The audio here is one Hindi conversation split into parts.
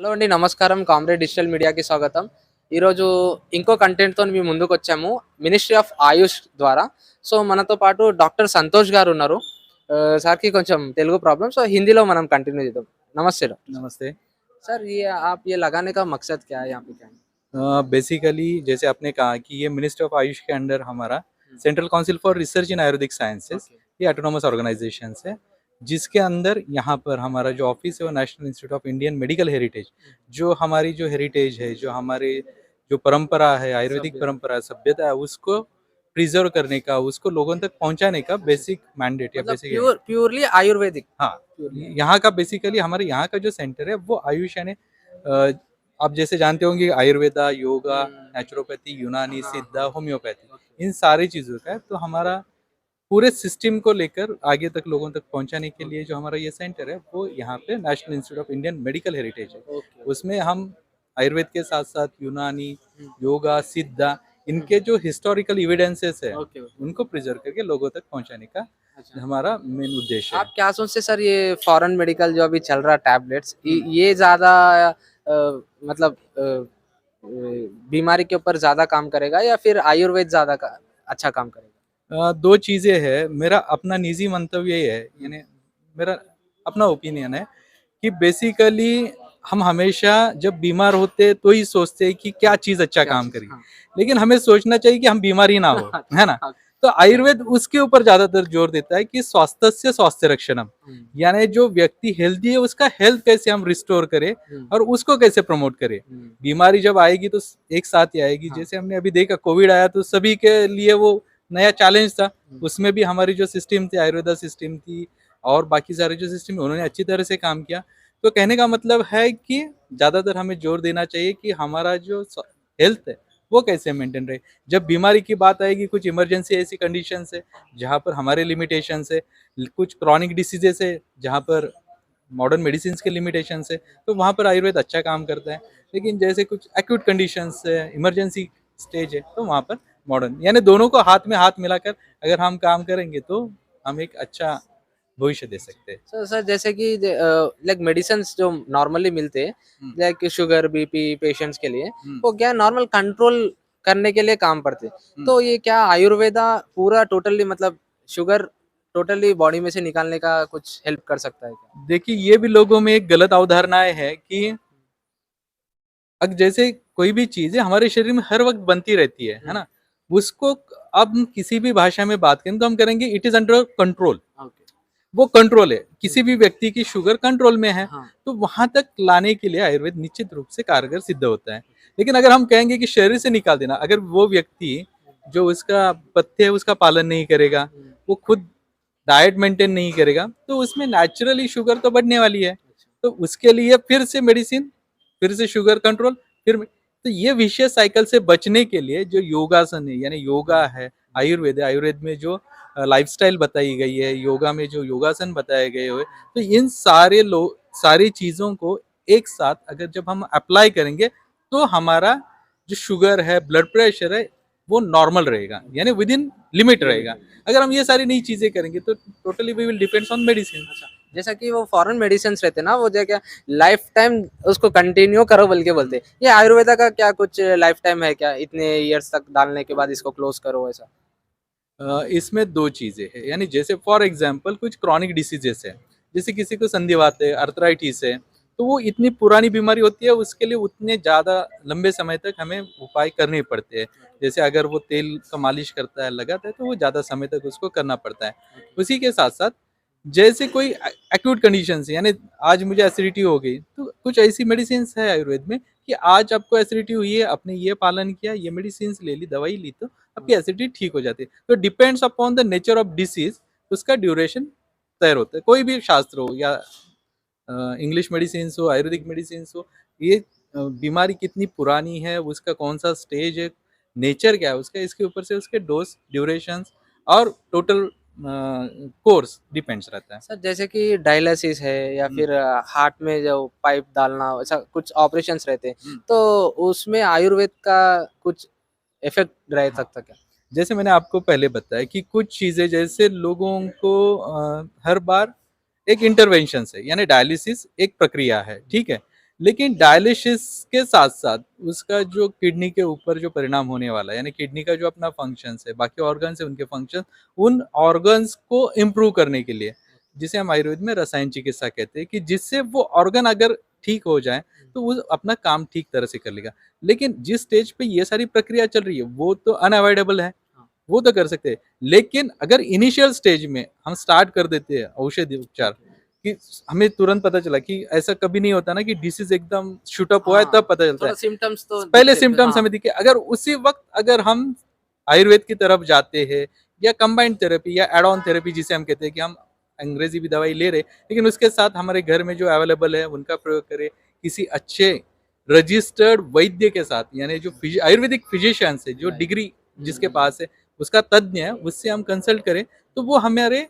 హలో అండి. నమస్కారం. కామ్రేడ్ డిజిటల్ మీడియాకి స్వాగతం. ఈరోజు ఇంకో కంటెంట్‌తోని మీ ముందుకొచ్చాము. మినిస్ట్రీ ఆఫ్ ఆయుష్ ద్వారా. సో, మనతో పాటు డాక్టర్ సంతోష్ గారున్నారు. సార్‌కి కొంచెం తెలుగు ప్రాబ్లమ్. సో, हिंदीలో మనం कंटिन्यू చేద్దాం. नमस्ते डॉक्टर। नमस्ते। सर ये आप ये लगाने का मकसद क्या है यहाँ पे क्या है? बेसिकली जैसे आपने कहा कि ये मिनिस्ट्री ऑफ आयुष के अंडर हमारा हुँ। Central Council for Research in Ayurvedic Sciences, okay. ये ऑटोनोमस ऑर्गेनाइजेशन है, जिसके अंदर यहाँ पर हमारा जो ऑफिस है वो National Institute of Indian Medical Heritage, हुँ। जो हमारी जो हेरिटेज है, जो हमारे जो परंपरा है, आयुर्वेदिक सभ्यता। परंपरा है, सभ्यता है, उसको प्रिजर्व करने का, उसको लोगों तक पहुंचाने का अच्छा। बेसिक मैंडेट या मतलब बेसिक एम। प्योरली आयुर्वेदिक? हाँ, प्योरली। यहाँ का बेसिकली हमारे यहाँ का जो सेंटर है वो आयुष यानी आप जैसे जानते होंगे आयुर्वेदा, योगा, हुँ। नेचुरोपैथी, यूनानी, हाँ, सिद्धा, हाँ। ओके। होम्योपैथी, इन सारी चीज़ों का है। तो हमारा पूरे सिस्टम को लेकर आगे तक लोगों तक पहुंचाने के लिए जो हमारा ये सेंटर है वो यहाँ पे national Institute of Indian Medical heritage है। ओके। उसमें हम आयुर्वेद के साथ साथ यूनानी, हुँ। योगा, सिद्धा, हुँ। इनके जो हिस्टोरिकल एविडेंसेस है ओके, ओके। उनको प्रिजर्व करके लोगों तक पहुंचाने का अच्छा। हमारा मेन उद्देश्य है। आप क्या सोचते सर ये फॉरेन मेडिकल जो अभी चल रहा है टैबलेट्स हम्म। ये ज़्यादा मतलब बीमारी के ऊपर ज़्यादा काम करेगा या फिर आयुर्वेद ज़्यादा का अच्छा काम करेगा? दो चीज़ें हैं, मेरा अपना निजी मंतव्य ये है, हुँ। यानी मेरा अपना ओपिनियन है कि बेसिकली हम हमेशा जब बीमार होते तो ही सोचते हैं कि क्या चीज़ अच्छा क्या काम चीज़? करेगी, हाँ। लेकिन हमें सोचना चाहिए कि हम बीमार ही ना हो, है ना? अच्छा। तो आयुर्वेद उसके ऊपर ज़्यादातर जोर देता है कि स्वास्थ्य स्वास्थ्य रक्षणम, हुँ। यानी जो व्यक्ति हेल्दी है उसका हेल्थ कैसे हम रिस्टोर करें हुँ। और उसको कैसे प्रमोट करें। हुँ। बीमारी जब आएगी तो एक साथ ही आएगी, हाँ। जैसे हमने अभी देखा कोविड आया तो सभी के लिए वो नया चैलेंज था। हुँ। उसमें भी हमारी जो सिस्टम थी, आयुर्वेदा सिस्टम थी और बाकी सारे जो सिस्टम उन्होंने अच्छी तरह से काम किया। तो कहने का मतलब है कि ज़्यादातर हमें जोर देना चाहिए कि हमारा जो हेल्थ है वो कैसे मेंटेन रहे। जब बीमारी की बात आएगी, कुछ इमरजेंसी ऐसी कंडीशंस है जहाँ पर हमारे लिमिटेशंस है, कुछ क्रॉनिक डिसीजेस है जहाँ पर मॉडर्न मेडिसिन के लिमिटेशंस है, तो वहाँ पर आयुर्वेद अच्छा काम करता है। लेकिन जैसे कुछ एक्यूट कंडीशंस है, इमरजेंसी स्टेज है, तो वहाँ पर मॉडर्न, यानी दोनों को हाथ में हाथ मिलाकर अगर हम काम करेंगे तो हम एक अच्छा भविष्य दे सकते हैं। सर जैसे कि लाइक मेडिसिन्स जो नॉर्मली मिलते हैं हम्म, लाइक शुगर बीपी पेशेंट्स के लिए हम्म, वो क्या नॉर्मल कंट्रोल करने के लिए काम पड़ते हैं हम्म। तो ये क्या आयुर्वेदा पूरा टोटली मतलब शुगर टोटली बॉडी में से निकालने का कुछ हेल्प कर सकता है क्या? देखिए ये भी लोगों में एक गलत अवधारणाएं है कि अब जैसे कोई भी चीज़ है हमारे शरीर में हर वक्त बनती रहती है हम्म। ना? उसको अब हम किसी भी भाषा में बात करें तो हम करेंगे it is under control. Okay. वो कंट्रोल है, किसी हम्म। भी व्यक्ति की शुगर कंट्रोल में है, हाँ। तो वहाँ तक लाने के लिए आयुर्वेद निश्चित रूप से कारगर सिद्ध होता है। लेकिन अगर हम कहेंगे कि शरीर से निकाल देना, अगर वो व्यक्ति जो उसका पथ्य है उसका पालन नहीं करेगा, हम्म। वो खुद डाइट मेंटेन नहीं करेगा, तो उसमें नेचुरली शुगर तो बढ़ने वाली है। अच्छा। तो उसके लिए फिर से मेडिसिन, फिर से शुगर कंट्रोल, तो ये विशेष साइकिल से बचने के लिए जो योगासन है, यानी योगा है, आयुर्वेद है, आयुर्वेद में जो लाइफस्टाइल बताई गई है, योगा में जो योगासन बताए गए हुए, तो इन सारी चीज़ों को एक साथ अगर जब हम अप्लाई करेंगे तो हमारा जो शुगर है, ब्लड प्रेशर है, वो नॉर्मल रहेगा, यानी विद इन लिमिट रहेगा। अगर हम ये सारी नई चीज़ें करेंगे तो totally we will depends on medicine. अच्छा, जैसा कि वो फॉरेन मेडिसिन्स रहते हैं ना वो जो क्या लाइफ टाइम उसको कंटिन्यू करो बोल के बोलते हैं ये आयुर्वेदा का क्या कुछ लाइफ टाइम है क्या इतने इयर्स तक डालने के बाद इसको क्लोज करो ऐसा? इसमें दो चीज़ें हैं, यानी जैसे फॉर एग्जांपल कुछ क्रॉनिक डिसीजेस है, जैसे किसी को संधिवात है, अर्थराइटिस है, तो वो इतनी पुरानी बीमारी होती है, उसके लिए उतने ज़्यादा लंबे समय तक हमें उपाय करने पड़ते हैं। जैसे अगर वो तेल का मालिश करता है, लगाता है, तो वो ज़्यादा समय तक उसको करना पड़ता है। उसी के साथ साथ जैसे कोई एक्यूट कंडीशन है, यानी आज मुझे एसिडिटी हो गई, तो कुछ ऐसी मेडिसिन है आयुर्वेद में कि आज आपको एसिडिटी हुई है, आपने ये पालन किया, ये मेडिसिन ले ली, दवाई ली, तो आपकी एसिडिटी ठीक हो जाती है। तो depends upon the nature of disease उसका ड्यूरेशन तय होता है। कोई भी शास्त्र हो या इंग्लिश मेडिसिन हो, आयुर्वेदिक मेडिसिन हो, ये बीमारी कितनी पुरानी है, उसका कौन सा स्टेज है, नेचर क्या है उसका, इसके ऊपर से उसके डोज, ड्यूरेशन और टोटल कोर्स डिपेंड्स रहता है। सर जैसे कि डायलिसिस है या हम्म, फिर हार्ट में जो पाइप डालना ऐसा कुछ ऑपरेशंस रहते हैं हम्म, तो उसमें आयुर्वेद का कुछ इफेक्ट रह हाँ। सकता क्या? जैसे मैंने आपको पहले बताया कि कुछ चीज़ें जैसे लोगों को हर बार एक इंटरवेंशन है, यानी डायलिसिस एक प्रक्रिया है, ठीक है। लेकिन डायलिसिस के साथ साथ उसका जो किडनी के ऊपर जो परिणाम होने वाला है, यानी किडनी का जो अपना फंक्शंस है, बाकी ऑर्गन्स है उनके फंक्शन, उन ऑर्गन्स को इम्प्रूव करने के लिए, जिसे हम आयुर्वेद में रसायन चिकित्सा कहते हैं, कि जिससे वो ऑर्गन अगर ठीक हो जाए तो वो अपना काम ठीक तरह से कर लेगा। लेकिन जिस स्टेज पे ये सारी प्रक्रिया चल रही है वो तो अनअवॉइडेबल है, वो तो कर सकते हैं। लेकिन अगर इनिशियल स्टेज में हम स्टार्ट कर देते हैं औषधि उपचार, कि हमें तुरंत पता चला, कि ऐसा कभी नहीं होता ना कि डिसीज एकदम शूट अप हुआ है तब पता चलता है, सिम्टम्स तो पहले दिखते थे, सिम्टम्स हाँ। हमें दिखे। अगर उसी वक्त अगर हम आयुर्वेद की तरफ जाते हैं, या कंबाइंड थेरेपी या एड ऑन थेरेपी जिसे हम कहते हैं, कि हम अंग्रेजी भी दवाई ले रहे लेकिन उसके साथ हमारे घर में जो अवेलेबल है उनका प्रयोग करें, किसी अच्छे रजिस्टर्ड वैद्य के साथ, यानी जो आयुर्वेदिक फिजिशियंस है, जो डिग्री जिसके पास है, उसका तज्ञ है, उससे हम कंसल्ट करें, तो वो हमारे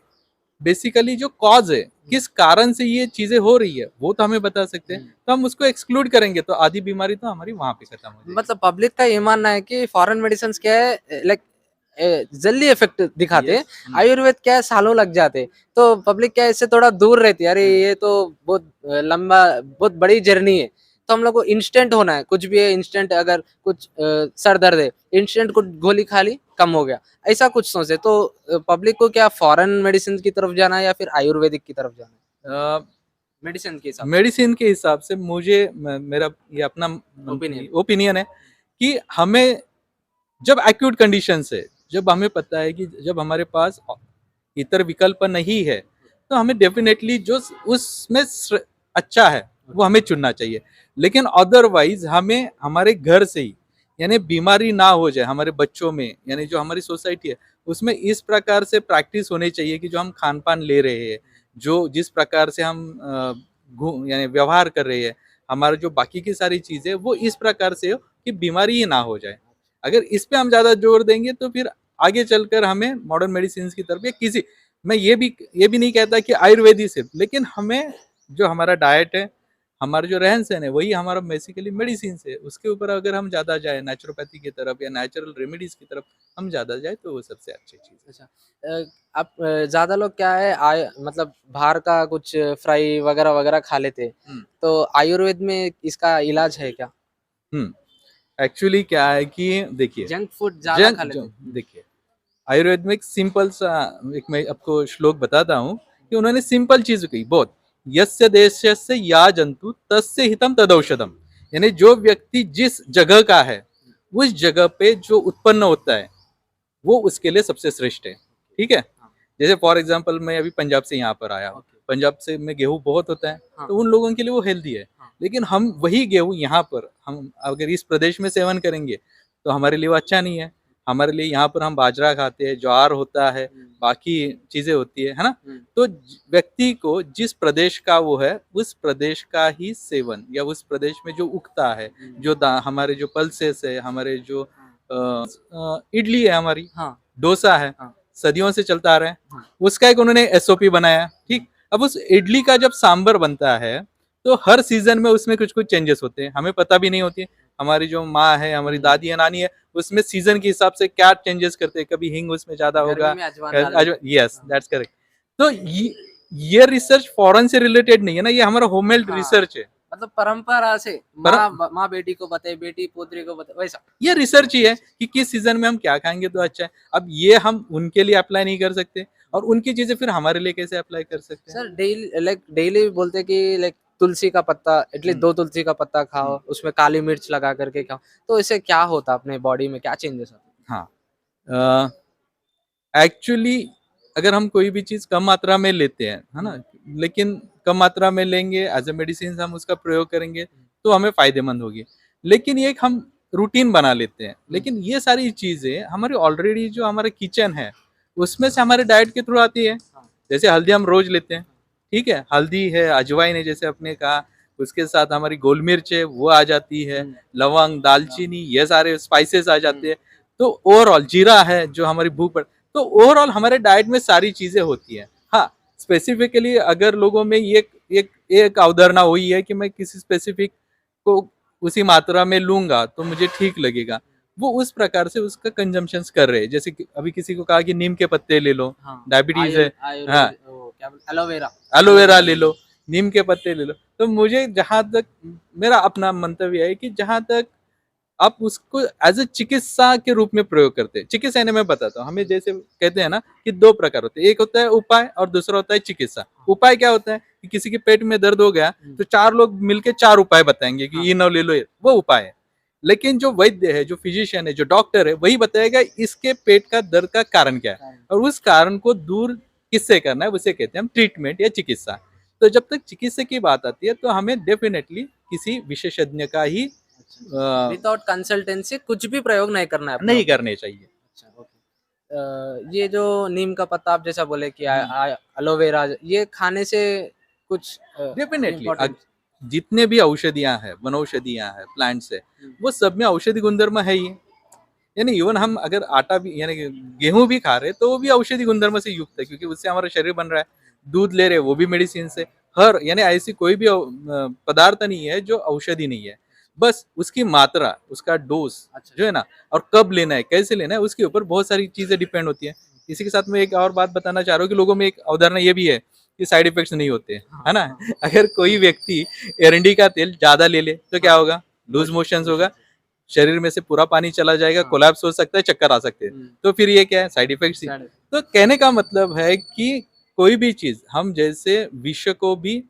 बेसिकली जो कॉज है, किस कारण से ये चीजें हो रही है, वो तो हमें बता सकते हैं। तो हम उसको एक्सक्लूड करेंगे तो आधी बीमारी तो हमारी वहां पे खत्म हो जाएगी। मतलब पब्लिक का ये मानना है कि फॉरेन मेडिसिन क्या है, लाइक जल्दी इफेक्ट दिखाते हैं, Yes. आयुर्वेद क्या है सालों लग जाते हैं। तो पब्लिक क्या है इससे थोड़ा दूर रहती है, अरे ये तो बहुत लंबा, बहुत बड़ी जर्नी है, तो हम लोग को इंस्टेंट होना है, कुछ भी है इंस्टेंट, अगर कुछ सर दर्द है इंस्टेंट कुछ गोली खा ली कम हो गया, ऐसा कुछ सोचे। तो पब्लिक को क्या फॉरेन मेडिसिन की तरफ जाना है या फिर आयुर्वेदिक की तरफ जाना है, मेडिसिन के हिसाब से? मेडिसिन के हिसाब से मुझे मेरा ये अपना ओपिनियन है, कि हमें जब एक्यूट कंडीशन है, जब हमें पता है कि जब हमारे पास इतर विकल्प नहीं है, तो हमें डेफिनेटली जो उसमें अच्छा है वो हमें चुनना चाहिए। लेकिन अदरवाइज हमें हमारे घर से ही, यानी बीमारी ना हो जाए हमारे बच्चों में, यानी जो हमारी सोसाइटी है उसमें इस प्रकार से प्रैक्टिस होनी चाहिए, कि जो हम खान पान ले रहे हैं, जो जिस प्रकार से हम यानी व्यवहार कर रहे हैं, हमारा जो बाकी की सारी चीजें वो इस प्रकार से हो कि बीमारी ही ना हो जाए। अगर इस पे हम ज्यादा जोर देंगे तो फिर आगे चलकर हमें मॉडर्न मेडिसिन की तरफ, या किसी, मैं ये भी नहीं कहता कि आयुर्वेदी सिर्फ, लेकिन हमें जो हमारा डाइट है, हमारा जो रहन सहन है, वही हमारा बेसिकली मेडिसिन है, उसके ऊपर अगर हम ज्यादा जाए नेचुरोपैथी की तरफ या नेचुरल रेमेडीज की तरफ हम ज्यादा जाए, तो वो सबसे अच्छी चीज है। अच्छा, अब ज्यादा लोग क्या है मतलब बाहर का कुछ फ्राई वगैरह वगैरह खा लेते हैं, हम्म तो आयुर्वेद में इसका इलाज है क्या? एक्चुअली क्या है कि देखिए, जंक फूड ज्यादा खा लेते हैं। देखिए, आयुर्वेद में एक सिंपल सा, एक मैं आपको श्लोक बताता हूँ, कि उन्होंने सिंपल चीज कही बहुत, यस्य देशस्य या जंतु तस्य हितम तदौषधम, यानी जो व्यक्ति जिस जगह का है, उस जगह पे जो उत्पन्न होता है वो उसके लिए सबसे श्रेष्ठ है। ठीक है, जैसे फॉर एग्जाम्पल मैं अभी पंजाब से यहाँ पर आया हूँ, पंजाब से में गेहूं बहुत होता है, तो उन लोगों के लिए वो हेल्दी है। लेकिन हम वही गेहूं यहाँ पर हम अगर इस प्रदेश में सेवन करेंगे तो हमारे लिए वो अच्छा नहीं है। हमारे लिए यहाँ पर हम बाजरा खाते हैं, ज्वार होता है, बाकी चीजें होती है ना। तो व्यक्ति को जिस प्रदेश का वो है, उस प्रदेश का ही सेवन, या उस प्रदेश में जो उगता है, जो हमारे जो पल्सेस है, हमारे जो इडली है, हमारी डोसा है, सदियों से चलता आ रहा है, उसका एक उन्होंने एसओपी बनाया। ठीक, अब उस इडली का जब सांबर बनता है तो हर सीजन में उसमें कुछ कुछ चेंजेस होते हैं, हमें पता भी नहीं होती। हमारी जो माँ है, हमारी दादी है, नानी है, उसमें सीजन के हिसाब से क्या चेंजेस करते हैं, कभी हिंग उसमें ज्यादा होगा। Yes, that's correct. तो ये रिसर्च फॉरेन से रिलेटेड नहीं है ना, ये हमारा होममेड रिसर्च है। मतलब परंपरा से माँ बेटी को बताए, बेटी पोतरी को बताए, वैसा ये रिसर्च ही है कि किस सीजन में हम क्या खाएंगे तो अच्छा है। अब ये हम उनके लिए अप्लाई नहीं कर सकते, और उनकी चीजें फिर हमारे लिए कैसे अप्लाई कर सकते हैं। सर डेली बोलते हैं कि लाइक तुलसी का पत्ता एटलीस्ट 2 तुलसी का पत्ता खाओ, उसमें काली मिर्च लगा करके खाओ, तो इससे क्या होता है, अपने बॉडी में क्या चेंजेस होते हैं? हाँ, एक्चुअली अगर हम कोई भी चीज कम मात्रा में लेते हैं, है ना, लेकिन कम मात्रा में लेंगे एज ए मेडिसिन, हम उसका प्रयोग करेंगे तो हमें फायदेमंद होगी। लेकिन ये एक हम रूटीन बना लेते हैं, लेकिन ये सारी चीजें हमारी ऑलरेडी जो हमारा किचन है उसमें से हमारे डाइट के थ्रू आती है। जैसे हल्दी हम रोज लेते हैं, ठीक है, हल्दी है, अजवाइन है, जैसे आपने कहा, उसके साथ हमारी गोल मिर्च है वो आ जाती है, लवंग, दालचीनी, ये सारे स्पाइसेस आ जाते हैं। तो ओवरऑल जीरा है जो हमारी भूख पर, तो ओवरऑल हमारे डाइट में सारी चीजें होती हैं। हाँ, स्पेसिफिकली अगर लोगों में ये एक अवधारणा हुई है कि मैं किसी स्पेसिफिक को उसी मात्रा में लूंगा तो मुझे ठीक लगेगा, वो उस प्रकार से उसका कंजम्पशन कर रहे हैं। जैसे कि अभी किसी को कहा कि नीम के पत्ते ले लो, डायबिटीज है, हाँ, एलोवेरा एलोवेरा ले लो, नीम के पत्ते ले लो। तो मुझे जहां तक मेरा अपना मंतव्य है कि जहां तक आप उसको एज ए चिकित्सा के रूप में प्रयोग करते हैं। चिकित्सा यानी मैं बताता हूँ, हमें जैसे कहते हैं ना कि दो प्रकार होते हैं, एक होता है उपाय और दूसरा होता है चिकित्सा। उपाय क्या होता है कि किसी के पेट में दर्द हो गया तो चार लोग मिलके चार उपाय बताएंगे कि ये ना ले लो, वो उपाय है। लेकिन जो वैद्य है, जो फिजिशियन है, जो डॉक्टर है, वही बताएगा इसके पेट का दर्द का कारण क्या है और उस कारण को दूर किससे करना है, उसे कहते हैं हम ट्रीटमेंट या चिकित्सा। तो जब तक चिकित्सा की बात आती है तो हमें डेफिनेटली किसी विशेषज्ञ का ही विदाउट कंसल्टेंसी कुछ भी प्रयोग नहीं करना है अपने नहीं ऊपर। करने चाहिए। अच्छा, ओके। ये जो नीम का पत्ता आप जैसा बोले कि एलोवेरा, ये खाने से कुछ डेफिनेटली इम्पोर्टेंट। जितने भी औषधियां हैं, वनौषधियां हैं, प्लांट्स है, वो सब में औषधि गुणधर्म है ही। यानी इवन हम अगर आटा भी यानी कि गेहूं भी खा रहे हैं तो वो भी औषधि गुणधर्म से युक्त है, क्योंकि उससे हमारा शरीर बन रहा है। दूध ले रहे हैं वो भी मेडिसिन से। हर यानी ऐसी कोई भी पदार्थ नहीं है जो औषधि नहीं है। बस उसकी मात्रा, उसका डोज अच्छा। जो है ना, और कब लेना है, कैसे लेना है, उसके ऊपर बहुत सारी चीजें डिपेंड होती है। इसी के साथ में एक और बात बताना चाह रहा हूँ कि लोगों में एक अवधारणा ये भी है कि साइड इफेक्ट्स नहीं होते, है ना। अगर कोई व्यक्ति एरंडी का तेल ज्यादा ले ले तो क्या होगा, लूज मोशंस होगा, शरीर में से पूरा पानी चला जाएगा, कोलैप्स हो सकता है, चक्कर आ सकते हैं। तो फिर ये क्या है, साइड इफेक्ट्स ही। तो कहने का मतलब है कि कोई भी चीज हम जैसे विष को भी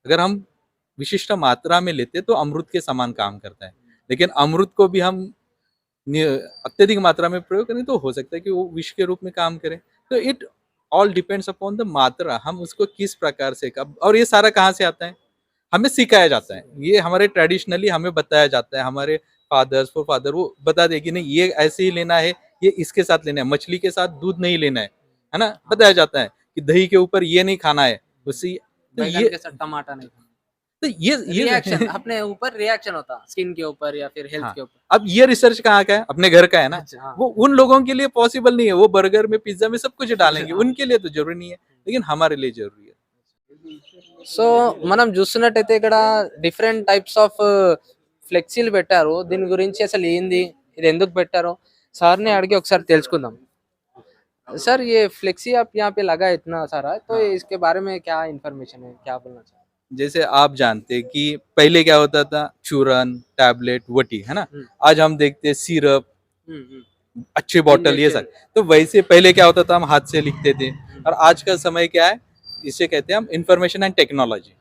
अगर हम विशिष्ट मात्रा में लेते तो अमृत के समान काम करता है। लेकिन अमृत को भी हम अत्यधिक मात्रा में प्रयोग करें तो हो सकता है कि वो विष के रूप में काम करे। तो it all depends upon the मात्रा, हम उसको किस प्रकार से कब, और ये सारा कहाँ से आता है, हमें सिखाया जाता है। ये हमारे ट्रेडिशनली हमें बताया जाता है, हमारे फादर्स फॉर फादर वो बता दे कि नहीं ये ऐसे ही लेना है, ये इसके साथ लेना है, मछली के साथ दूध नहीं लेना है ना। बताया जाता है कि दही के ऊपर ये नहीं खाना है, उससे तो बैगन के साथ टमाटर नहीं खाना। तो ये रिएक्शन अपने ऊपर रिएक्शन होता, स्किन के ऊपर या फिर हेल्थ हाँ, के ऊपर। अब ये रिसर्च कहाँ का है, अपने घर का है ना। अच्छा, हाँ। वो उन लोगों के लिए पॉसिबल नहीं है, वो बर्गर में पिज्जा में सब कुछ डालेंगे, उनके लिए तो जरूरी नहीं है, लेकिन हमारे लिए जरूरी है। సో మనం చూస్తున్నట్టయితే ఇక్కడ డిఫరెంట్ టైప్స్ ఆఫ్ ఫ్లెక్సీలు పెట్టారు. దీని గురించి అసలు ఏంది, ఇది ఎందుకు పెట్టారో సార్ని అడిగి ఒకసారి తెలుసుకుందాం. सर ये फ्लेक्सी आप यहाँ पे लगा है इतना सारा, तो हाँ। इसके बारे में क्या इन्फॉर्मेशन है, क्या बोलना चाहते जैसे आप जानते हैं कि पहले क्या होता था, चूरन, टैबलेट, वटी, है ना। हैं? आज हम देखते हैं सिरप, अच्छी बॉटल, ये इंजेक्शन। सब। तो वैसे पहले क्या होता था, हम हाथ से लिखते थे। और आज का समय क्या है, इसे कहते हैं हम इंफॉर्मेशन एंड टेक्नोलॉजी।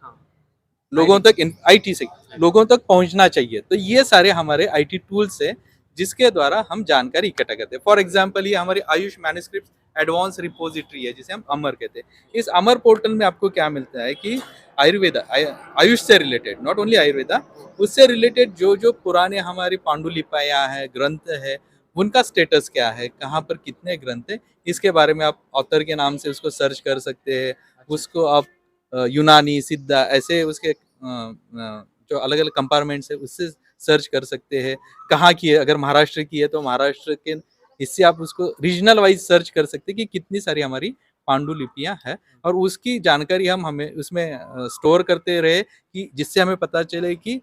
लोगों तक आईटी से लोगों तक पहुंचना चाहिए, तो ये सारे हमारे आईटी टूल्स है जिसके द्वारा हम जानकारी इकट्ठा करते हैं। फॉर एग्जांपल ये हमारे आयुष मैन्युस्क्रिप्ट एडवांस रिपोजिटरी है, जिसे हम अमर कहते हैं। इस अमर पोर्टल में आपको क्या मिलता है कि आयुर्वेदा, आयुष से रिलेटेड, नॉट ओनली आयुर्वेदा, उससे रिलेटेड जो जो पुराने हमारी पांडुलिपियां है, ग्रंथ है, उनका स्टेटस क्या है, कहाँ पर कितने ग्रंथ है, इसके बारे में आप ऑथर के नाम से उसको सर्च कर सकते हैं। उसको आप यूनानी, सिद्धा, ऐसे उसके जो अलग अलग कंपार्टमेंट्स है उससे सर्च कर सकते हैं। कहाँ की है, अगर महाराष्ट्र की है तो महाराष्ट्र के इससे आप उसको रीजनल वाइज सर्च कर सकते हैं कि कितनी सारी हमारी पांडुलिपियां हैं, और उसकी जानकारी हम हमें उसमें स्टोर करते रहे कि जिससे हमें पता चले कि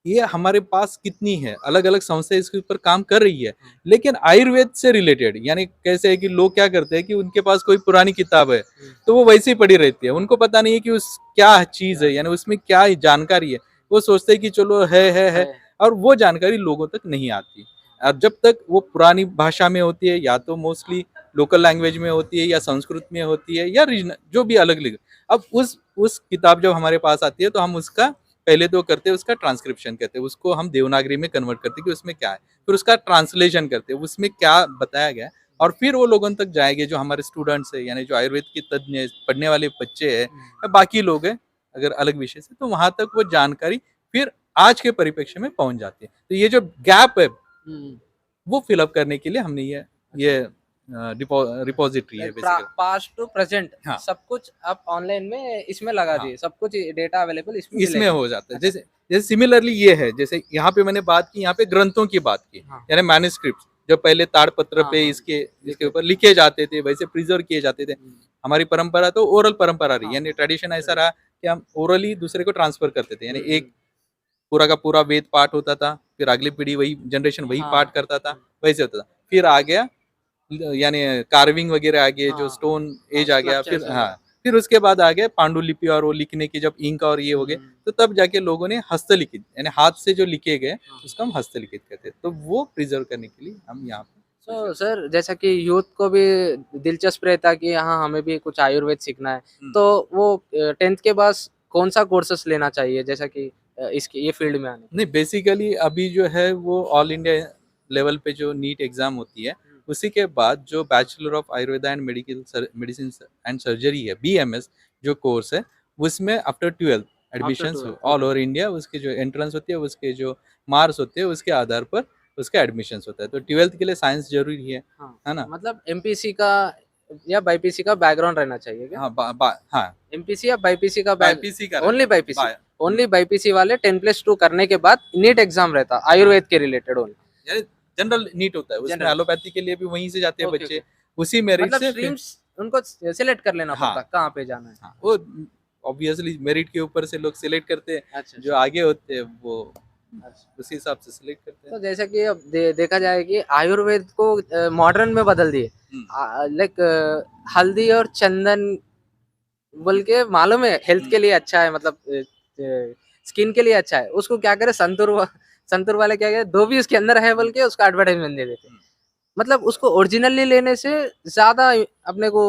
ये हमारे पास कितनी है। अलग अलग संस्था इसके ऊपर काम कर रही है, लेकिन आयुर्वेद से रिलेटेड, यानी कैसे है कि लोग क्या करते हैं कि उनके पास कोई पुरानी किताब है तो वो वैसे ही पड़ी रहती है, उनको पता नहीं है कि उस क्या चीज है, यानी उसमें क्या जानकारी है। वो सोचते हैं कि चलो है, और वो जानकारी लोगों तक नहीं आती। अब जब तक वो पुरानी भाषा में होती है, या तो मोस्टली लोकल लैंग्वेज में होती है, या संस्कृत में होती है, या रीजनल जो भी अलग अलग। अब उस किताब जब हमारे पास आती है तो हम उसका पहले तो करते हैं, उसका ट्रांसक्रिप्शन करते हैं, उसको हम देवनागरी में कन्वर्ट करते हैं कि उसमें क्या है, फिर उसका ट्रांसलेशन करते हैं, उसमें क्या बताया गया है, और फिर वो लोगों तक जाएंगे जो हमारे स्टूडेंट्स है, यानी जो आयुर्वेद की तज्ञ पढ़ने वाले बच्चे हैं या बाकी लोग हैं अगर अलग विषय से, तो वहां तक वो जानकारी फिर आज के परिप्रेक्ष्य में पहुंच जाती है। तो ये जो गैप है वो फिलअप करने के लिए हमने ये रिपोजिटरी है बेसिकली। पास्ट टू प्रेजेंट हाँ। सब कुछ आप ऑनलाइन में इसमें लगा हाँ। दिए, सब कुछ डेटा अवेलेबल इसमें इसमें मिलेगा। हो जाता है। जैसे जैसे सिमिलरली ये है, जैसे यहाँ पे मैंने बात की, यहाँ पे ग्रंथों की बात की, हाँ। यानी मैन्युस्क्रिप्ट जो पहले ताड़पत्र हाँ, पे हाँ। इसके ऊपर लिखे जाते थे, वैसे प्रिजर्व किए जाते थे। हमारी परंपरा तो ओरल परंपरा रही, यानी ट्रेडिशन ऐसा रहा कि हम ओरली दूसरे को ट्रांसफर करते थे, यानी एक पूरा का पूरा वेद पाठ होता था, फिर अगली पीढ़ी वही जनरेशन वही हाँ। पाठ करता था, वैसे होता था। फिर आ गया यानी कार्विंग वगैरह आ गए, जो हाँ। स्टोन एज हाँ, आ गया, फिर sculptures हाँ फिर उसके बाद आ गए पांडुलिपि और वो लिखने की जब इंक और ये हो गए, तो तब जाके लोगों ने हस्तलिखित यानी हाथ से जो लिखे गए उसको हम हस्तलिखित कहते हैं। तो वो प्रिजर्व करने के लिए हम यहाँ पे तो सर जैसा कि यूथ को भी दिलचस्प रहता कि हाँ हमें भी कुछ आयुर्वेद सीखना है, तो वो 10th के बाद कौन सा कोर्सेस लेना चाहिए जैसा कि इसके ये फील्ड में आने नहीं, बेसिकली अभी जो है वो ऑल इंडिया लेवल पे जो नीट एग्जाम होती है, उसी के बाद जो bachelor of Ayurveda and medicine and surgery है, BMS जो कोर्स है, उसमें after 12 admission 12th, all over India उसके जो एंट्रेंस होती है, उसके जो मार्क्स होते हैं, उसके आधार पर उसका एडमिशन होता है। तो 12th के लिए साइंस जरूरी है ना? मतलब एमपीसी का या बाईपीसी का बैकग्राउंड रहना चाहिए क्या? हाँ, एमपीसी या बाईपीसी का बाईपीसी का ओनली रहता है, बाईपीसी ओनली बाईपीसी वाले 10+2 करने के बाद नीट एग्जाम रहता आयुर्वेद के रिलेटेड ओनली। यानी जनरल नीट होता है, उसमें General। एलोपैथी के लिए भी वहीं से जाते हैं ओके, बच्चे, उसी मेरिट मतलब से स्ट्रीम्स उनको सिलेक्ट कर लेना हाँ। पड़ता कहाँ पे जाना है। हाँ, वो ऑब्वियसली मेरिट के ऊपर से लोग सिलेक्ट करते हैं, अच्छा जो आगे होते हैं वो अच्छा। उसी हिसाब से सिलेक्ट करते तो हैं। जैसा कि अब देखा जाए कि आयुर्वेद को मॉडर्न में बदल दिए, लाइक हल्दी और चंदन बोल के मालूम है हेल्थ के लिए अच्छा है, मतलब स्किन के लिए अच्छा है, उसको क्या करे संतूर वाले क्या करे दो भी उसके अंदर है बोल के उसका एडवर्टाइजमेंट दे देते, मतलब उसको ओरिजिनली लेने से ज्यादा अपने को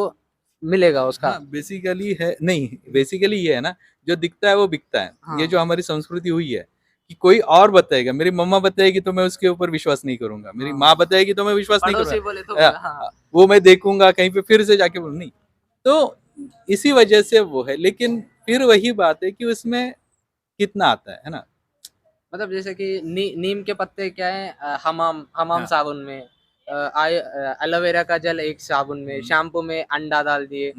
मिलेगा उसका। हाँ, बेसिकली है नहीं, बेसिकली ये है ना, जो दिखता है वो बिकता है। हाँ। ये जो हमारी संस्कृति हुई है कि कोई और बताएगा, मेरी मम्मा बताएगी तो मैं उसके ऊपर विश्वास नहीं करूंगा, मेरी हाँ। माँ बताएगी तो मैं विश्वास नहीं पड़ोसी करूंगा, बोले तो हाँ। वो मैं देखूंगा कहीं पे फिर से जाके बोलूं नहीं। तो इसी वजह से वो है, लेकिन फिर वही बात है कि उसमें कितना आता है ना? मतलब जैसे कि नीम के पत्ते क्या है, हमाम हमाम हाँ। साबुन में, एलोवेरा का जल एक साबुन में, शैम्पू में अंडा डाल दिए,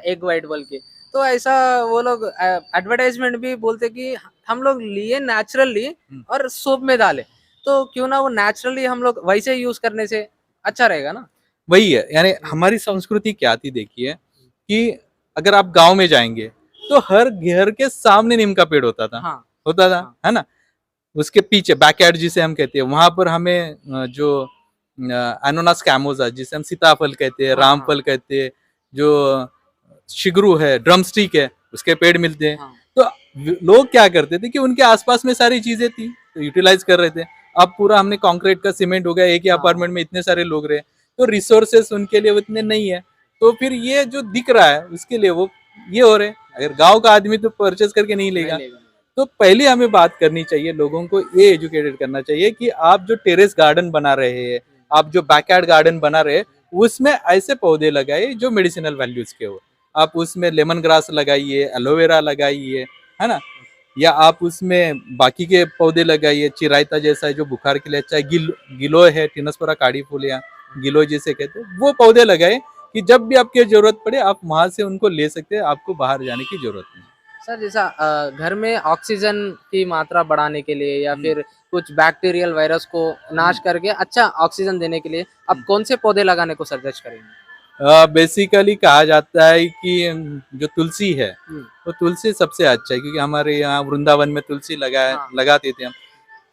एग वाइट बोल के, तो ऐसा वो लोग एडवर्टाइजमेंट भी बोलते कि हम लोग लिए नेचुरली और सोप में डाले, तो क्यों ना वो नेचुरली हम लोग वैसे यूज करने से अच्छा रहेगा ना। वही है, यानी हमारी संस्कृति क्या थी देखिए, कि अगर आप गांव में जाएंगे तो हर घर के सामने नीम का पेड़ होता था, हाँ होता था, हाँ। है ना? उसके पीछे बैकयार्ड जिसे हम कहते हैं, वहां पर हमें जो एनोनास कैमोसा जिसे हम सीताफल कहते हैं, हाँ, रामफल कहते हैं, जो शिगरू है, ड्रमस्टिक है, उसके पेड़ मिलते हैं। हाँ। तो लोग क्या करते थे कि उनके आसपास में सारी चीजें थी तो यूटिलाइज कर रहे थे। अब पूरा हमने कंक्रीट का सीमेंट हो गया, एक ही हाँ। अपार्टमेंट में इतने सारे लोग रहे, तो रिसोर्सेस उनके लिए उतने नहीं है, तो फिर ये जो दिख रहा है उसके लिए वो ये हो रहे हैं। अगर गांव का आदमी तो परचेज करके नहीं लेगा, तो पहले हमें बात करनी चाहिए, लोगों को ये एजुकेटेड करना चाहिए कि आप जो टेरेस गार्डन बना रहे हैं, आप जो बैकयार्ड गार्डन बना रहे हैं, उसमें ऐसे पौधे लगाइए जो मेडिसिनल वैल्यूज के हो। आप उसमें लेमन ग्रास लगाइए, एलोवेरा लगाइए, है ना? या आप उसमें बाकी के पौधे लगाइए, चिरायता जैसा है जो बुखार के लिए अच्छा है, गिलो है, टिनस्परा काड़ी फूलिया, गिलो जिसे कहते हैं, वो पौधे लगाए कि जब भी आपकी जरूरत पड़े आप वहां से उनको ले सकते हैं, आपको बाहर जाने की जरूरत नहीं। सर जैसा घर में ऑक्सीजन की मात्रा बढ़ाने के लिए या फिर कुछ बैक्टीरियल वायरस को नाश करके अच्छा ऑक्सीजन देने के लिए आप कौन से पौधे लगाने को सजेस्ट करेंगे? बेसिकली कहा जाता है कि जो तुलसी है वो तुलसी सबसे अच्छा है, क्योंकि हमारे यहाँ वृंदावन में तुलसी लगाते थे हम।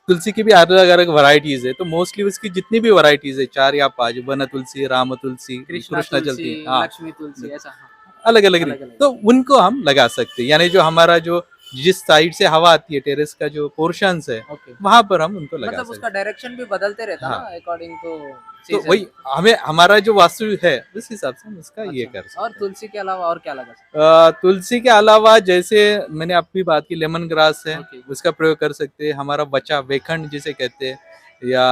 तुलसी की भी अलग अलग वैरायटीज है, तो मोस्टली उसकी जितनी भी वैरायटीज है 4 या 5, वन तुलसी, राम तुलसी, कृष्णा कृष्णा तुलसी, चलती, हाँ, लक्ष्मी तुलसी, ऐसा हाँ। अलग अलग अलग-अलग। तो उनको हम लगा सकते हैं। यानी जो हमारा जो जिस साइड से हवा आती है, टेरेस का जो पोर्शंस है, ओके। वहां पर हम उनको लगा मतलब सकते उसका डायरेक्शन भी बदलते रहता हाँ। ना अकॉर्डिंग टू तो सीजन। वही हमें हमारा जो वास्तु है उस हिसाब से हम उसका ये कर सकते और हैं। तुलसी के अलावा और क्या लगा सकते हैं? तुलसी के अलावा जैसे मैंने आपकी बात की, लेमन ग्रास है, ओके। उसका प्रयोग कर सकते हैं। हमारा बचा वेखंड जिसे कहते हैं, या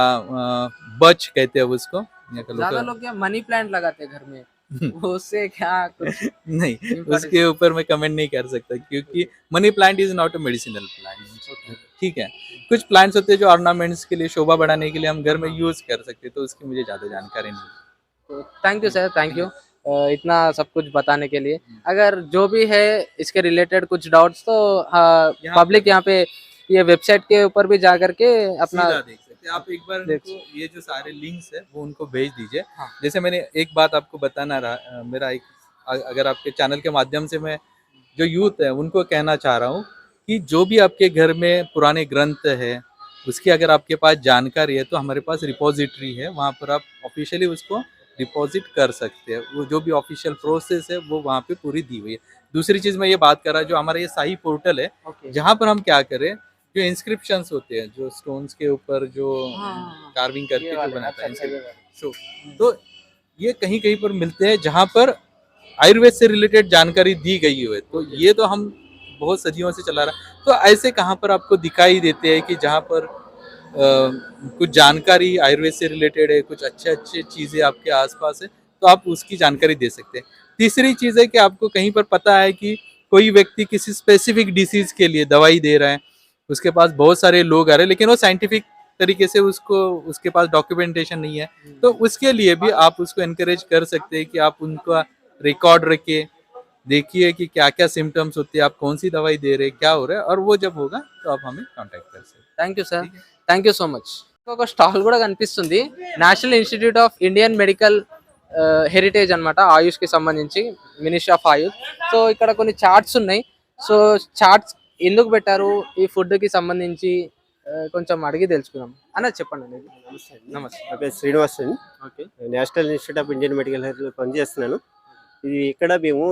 बच कहते हैं उसको, यहाँ का ज्यादा लोग लोग क्या मनी प्लांट लगाते हैं घर में, वो उससे क्या कुछ नहीं, importance? उसके ऊपर मैं कमेंट नहीं कर सकता, क्योंकि money plant is not a medicinal plant. ठीक है, कुछ प्लांट्स होते हैं जो ऑर्नामेंट्स के लिए, शोभा बढ़ाने के लिए हम घर में यूज कर सकते हैं, तो उसकी मुझे ज्यादा जानकारी नहीं है। तो thank you sir, thank you इतना सब कुछ बताने के लिए। अगर जो भी है इसके रिलेटेड कुछ डाउट्स तो पब्लिक यहाँ पे ये वेबसाइट के ऊपर भी जा करके अपना सीधा देख सकते हैं आप। एक बार उनको ये जो सारे लिंक्स है वो उनको भेज दीजिए। जैसे मैंने एक बात आपको बताना रहा, मेरा एक अगर आपके चैनल के माध्यम से मैं जो यूथ है उनको कहना चाह रहा हूँ कि जो भी आपके घर में पुराने ग्रंथ है, उसकी अगर आपके पास जानकारी है तो हमारे पास रिपोजिटरी है, वहाँ पर आप ऑफिशियली उसको डिपॉजिट कर सकते हैं। वो जो भी ऑफिशियल प्रोसेस है वो वहाँ पे पूरी दी हुई है। दूसरी चीज मैं ये बात कर रहा जो हमारा ये शाही पोर्टल है, ओके। जहाँ पर हम क्या करें, जो इंस्क्रिप्शंस होते हैं, जो स्टोन्स के ऊपर जो हाँ, कार्विंग ये करके जो वाले, बनाता अच्छा है अच्छा, ये वाले। सो तो ये कहीं कहीं पर मिलते हैं जहाँ पर आयुर्वेद से रिलेटेड जानकारी दी गई है। तो ये तो हम बहुत सदियों से चला रहा, तो ऐसे कहाँ पर आपको दिखाई देते हैं कि जहाँ पर कुछ जानकारी आयुर्वेद से रिलेटेड है, कुछ अच्छे अच्छे चीजें आपके आसपास है, तो आप उसकी जानकारी दे सकते हैं। तीसरी चीज है कि आपको कहीं पर पता है कि कोई व्यक्ति किसी स्पेसिफिक डिसीज के लिए दवाई दे रहा है, उसके पास बहुत सारे लोग आ रहे हैं, लेकिन वो साइंटिफिक तरीके से उसको, उसके पास डॉक्यूमेंटेशन नहीं है, तो उसके लिए भी आप उसको एनकरेज कर सकते हैं कि आप उनका रिकॉर्ड रखिए, देखिए कि क्या क्या सिम्टम्स होते हैं, आप कौन सी दवाई दे रहे हैं, क्या हो रहा है, और वो जब होगा तो आप हमें कांटेक्ट कर सकते हैं। Thank you sir, thank you so much. ఒక స్టాల్ కూడా కనిపిస్తుంది, national Institute of Indian Medical heritage అన్నమాట, ఆయుష్ కి సంబంధించి, మినిస్ట్రీ ఆఫ్ ఆయుష్. సో ఇక్కడ కొన్ని చార్ట్స్ ఉన్నాయి. సో చార్ట్స్ ఎందుకు పెట్టారు ఈ ఫుడ్ కి సంబంధించి కొంచెం అడిగి తెలుసుకుందాం. అన్న చెప్పండి అనేది. నమస్తే. నా పేరు శ్రీనివాస్ అండి. Okay. National Institute of Indian Medical హెల్త్లో పనిచేస్తున్నాను. ఇది ఇక్కడ మేము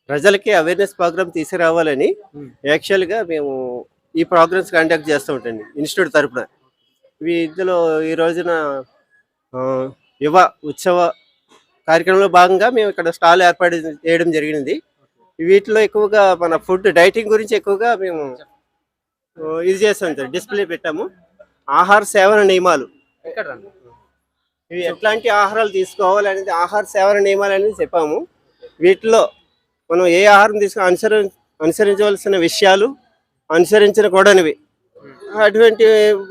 ప్రజలకి అవేర్నెస్ ప్రోగ్రామ్ తీసుకురావాలని యాక్చువల్గా మేము ఈ ప్రోగ్రామ్స్ కండక్ట్ చేస్తూ ఉంటాండి ఇన్స్టిట్యూట్ తరపున. ఇందులో ఈ రోజున ఆ, యువ ఉత్సవ కార్యక్రమంలో భాగంగా మేము ఇక్కడ స్టాల్ ఏర్పాటు చేయడం జరిగింది. వీటిలో ఎక్కువగా మన ఫుడ్ డైటింగ్ గురించి ఎక్కువగా మేము ఇది చేస్తాం సార్, డిస్ప్లే పెట్టాము. ఆహార సేవన నియమాలు, ఇక్కడ రండి. ఇవి ఎట్లాంటి ఆహారాలు తీసుకోవాలి అనేది ఆహార సేవన నియమాలు అనేది చెప్పాము. వీటిలో మనం ఏ ఆహారం అనుసరించవలసిన విషయాలు, అనుసరించకూడనివి, అటువంటి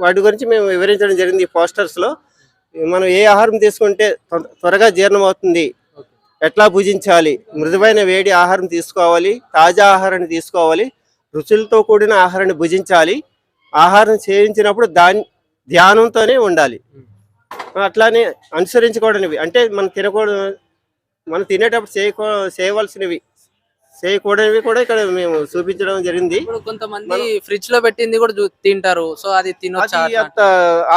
వాటి గురించి మేము వివరించడం జరిగింది ఈ పోస్టర్స్లో. మనం ఏ ఆహారం తీసుకుంటే త్వరగా జీర్ణం అవుతుంది, ఎట్లా భుజించాలి, మృదువైన వేడి ఆహారం తీసుకోవాలి, తాజా ఆహారాన్ని తీసుకోవాలి, రుచులతో కూడిన ఆహారాన్ని భుజించాలి, ఆహారం సేవించినప్పుడు ధ్యానంతోనే ఉండాలి. అట్లానే అనుసరించకూడనివి అంటే మనం తినేటప్పుడు చేయవలసినవి, చేయకూడనివి కూడా ఇక్కడ మేము చూపించడం జరిగింది. ఇప్పుడు కొంతమంది ఫ్రిడ్జ్ లో పెట్టింది కూడా తింటారు, సో అది తినొచ్చా? అది అంత